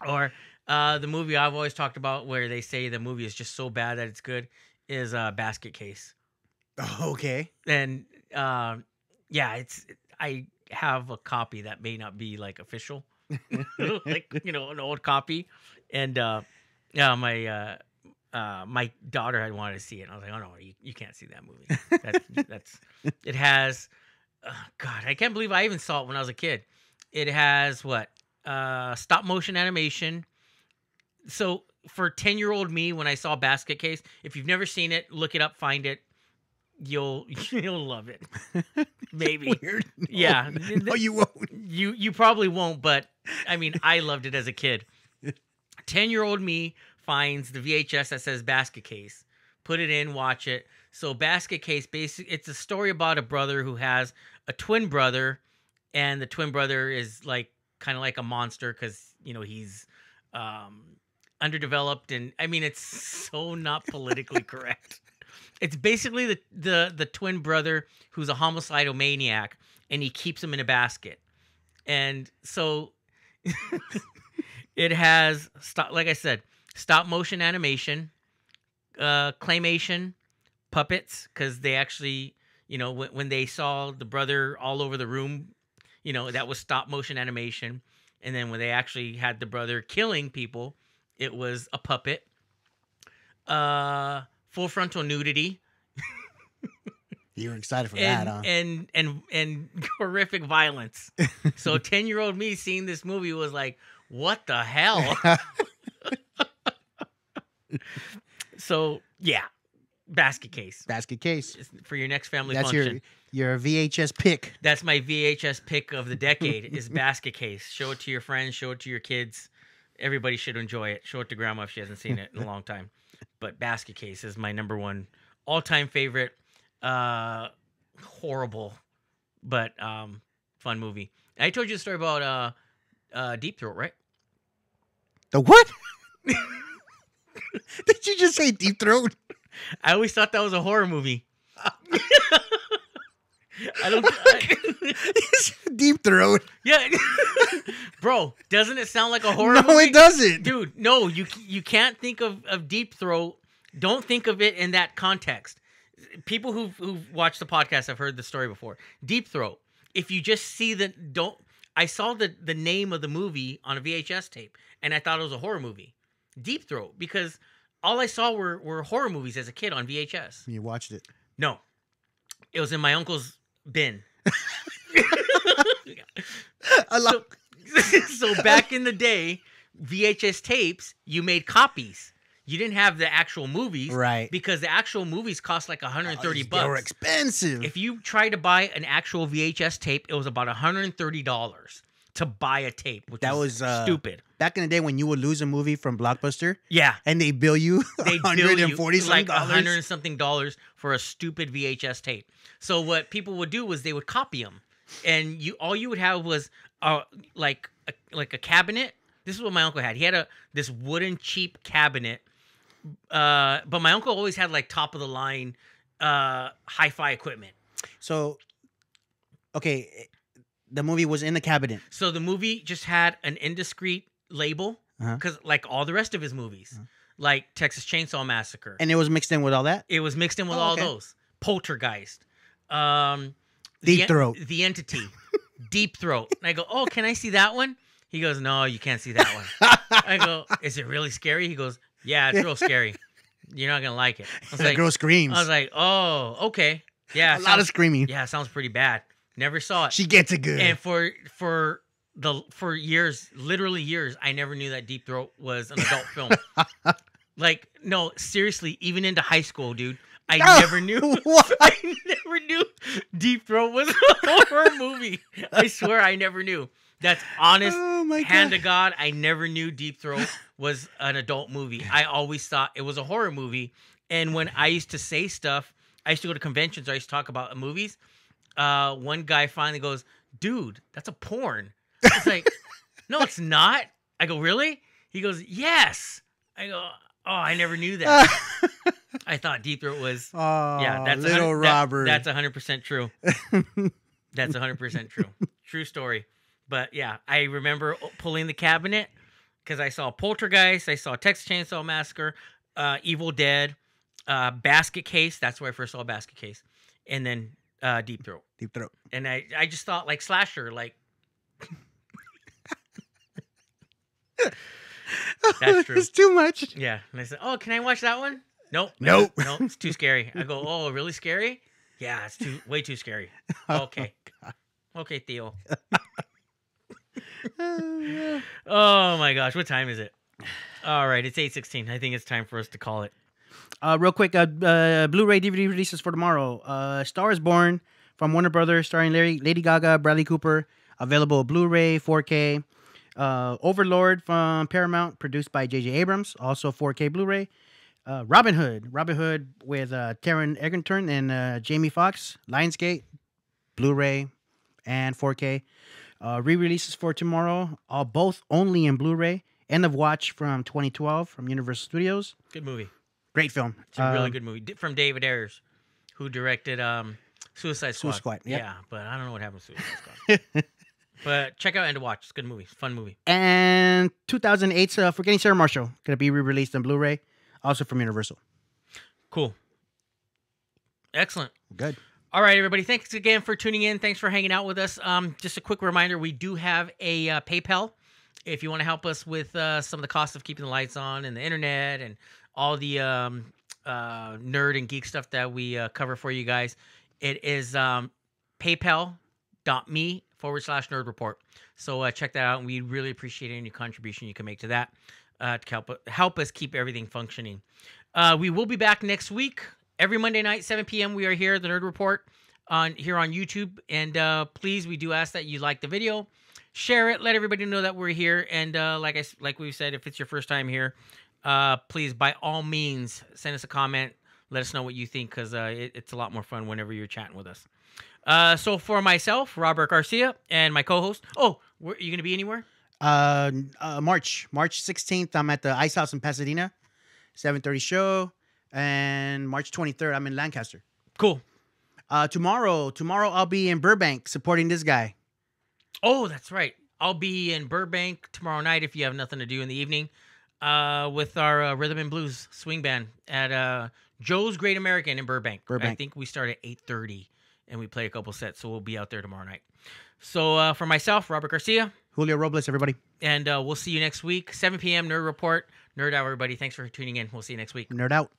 Or the movie I've always talked about where they say the movie is just so bad that it's good is Basket Case. Okay. And I have a copy that may not be like official. Like, an old copy. And my daughter had wanted to see it. And I was like, oh no, you can't see that movie. That's it has God, I can't believe I even saw it when I was a kid. It has what? Stop motion animation. So for 10-year-old me, when I saw Basket Case, if you've never seen it, look it up, find it. You'll love it. Maybe. Weird. No. Yeah. No, you won't. You probably won't, but I loved it as a kid. 10-year-old me finds the VHS that says Basket Case. Put it in, watch it. So Basket Case, basically, it's a story about a brother who has a twin brother, and the twin brother is like kind of like a monster because he's underdeveloped, and it's so not politically correct. It's basically the twin brother who's a homicidal maniac, and he keeps him in a basket. And so it has, like I said, stop motion animation, claymation, puppets, because they actually, when they saw the brother all over the room, that was stop motion animation. And then when they actually had the brother killing people, it was a puppet. Full frontal nudity. You were excited for that, huh? and horrific violence. So 10-year-old me seeing this movie was like, what the hell? So yeah, basket case Basket case. for your next family That's function. your VHS pick. That's my VHS pick of the decade is basket case. Show it to your friends, show it to your kids. Everybody should enjoy it. Show it to grandma if she hasn't seen it in a long time. But basket case is my number one all-time favorite. Horrible, but fun movie. I told you the story about Deep Throat, right? The what? Did you just say Deep Throat? I always thought that was a horror movie. I don't. Deep Throat. Yeah, bro. Doesn't it sound like a horror No, movie? it doesn't. Dude, no. You can't think of Deep Throat. Don't think of it in that context. People who've watched the podcast have heard the story before. Deep Throat. If you just see I saw the name of the movie on a VHS tape, and I thought it was a horror movie. Deep Throat, because all I saw were horror movies as a kid on VHS. You watched it. No, it was in my uncle's bin. So back in the day, VHS tapes, you made copies. You didn't have the actual movies, Right. Because the actual movies cost like $130. They were expensive. If you tried to buy an actual VHS tape, it was about $130 to buy a tape, which That was was, stupid. Back in the day when you would lose a movie from Blockbuster Yeah, and they bill you they bill you $140 like dollars. $100 and something for a stupid VHS tape. So what people would do was they would copy them, and all you would have was like a cabinet. This is what my uncle had. He had this wooden cheap cabinet. But my uncle always had like top of the line hi-fi equipment. So, okay, the movie was in the cabinet. So the movie just had an indiscreet label because like all the rest of his movies, like Texas Chainsaw Massacre, And it was mixed in with all that? it was mixed in with all those. Poltergeist, Deep Throat. The Entity, Deep Throat. And I go, oh, can I see that one? He goes, no, you can't see that one. I go, is it really scary? He goes, yeah, it's real scary. You're not gonna like it. I was The like, girl screams. I was like, oh, okay, yeah, a lot of screaming. yeah, sounds pretty bad. Never saw it. She gets it good. And for years, literally years, I never knew that Deep Throat was an adult film. Like, no, seriously, even into high school, dude, I never knew. What? I never knew Deep Throat was a horror movie. I swear, I never knew. That's honest. Oh my Hand God. to God, I never knew Deep Throat was an adult movie. I always thought it was a horror movie. And when I used to say stuff, I used to go to conventions. I used to talk about movies. One guy finally goes, "Dude, that's a porn." I was like, "No, it's not." I go, "Really?" He goes, "Yes." I go, "Oh, I never knew that." I thought Deep Throat was. Oh, Yeah, that's little Robert. That's 100% true. That's 100% true. True story. But yeah, I remember pulling the cabinet because I saw Poltergeist, I saw Texas Chainsaw Massacre, Evil Dead, Basket Case. That's where I first saw Basket Case, and then Deep Throat. Deep Throat. And I just thought like slasher, like that's true. It's too much. Yeah. And I said, "Oh, can I watch that one?" Nope. Nope. Nope. It's too scary. I go, "Oh, really scary?" Yeah, it's way too scary. Okay. Okay, Theo. Oh my gosh, what time is it? All right, it's 8:16. I think it's time for us to call it. Real quick, Blu-ray DVD releases for tomorrow. Star is Born from Warner Brothers, starring Lady Gaga, Bradley Cooper. Available Blu-ray, 4K. Overlord from Paramount, produced by J.J. Abrams, also 4K Blu-ray. Robin Hood with Taron Egerton and Jamie Foxx, Lionsgate, Blu-ray and 4K. Re-releases for tomorrow, both only in Blu-ray. End of Watch from 2012 from Universal Studios. Good movie. Great film. It's a really good movie from David Ayers, who directed Suicide Squad. Suicide Squad, yep. Yeah, but I don't know what happened to Suicide Squad. But check out End of Watch. It's a good movie. Fun movie. And 2008's Forgetting Sarah Marshall, going to be re-released on Blu-ray, also from Universal. Cool. Excellent. Good. All right, everybody. Thanks again for tuning in. Thanks for hanging out with us. Just a quick reminder, we do have a PayPal. If you want to help us with some of the costs of keeping the lights on and the internet and all the nerd and geek stuff that we cover for you guys, It is paypal.me/nerd report. So check that out. And we really appreciate any contribution you can make to that to help us keep everything functioning. We will be back next week. Every Monday night, 7 p.m. We are here, the Nerd Report, here on YouTube. And please, we do ask that you like the video, share it, let everybody know that we're here. And like we said, if it's your first time here, please, by all means, send us a comment. Let us know what you think, because it's a lot more fun whenever you're chatting with us. So for myself, Robert Garcia, and my co-host. Oh, are you going to be anywhere? March 16th, I'm at the Ice House in Pasadena, 7:30 show, and March 23rd, I'm in Lancaster. Cool. Tomorrow I'll be in Burbank supporting this guy. Oh, that's right. I'll be in Burbank tomorrow night if you have nothing to do in the evening, with our Rhythm and Blues swing band at Joe's Great American in Burbank. I think we start at 8:30 and we play a couple sets, so we'll be out there tomorrow night. So for myself, Robert Garcia. Julio Robles, everybody. And we'll see you next week, 7 p.m. Nerd Report. Nerd out, everybody. Thanks for tuning in. We'll see you next week. Nerd out.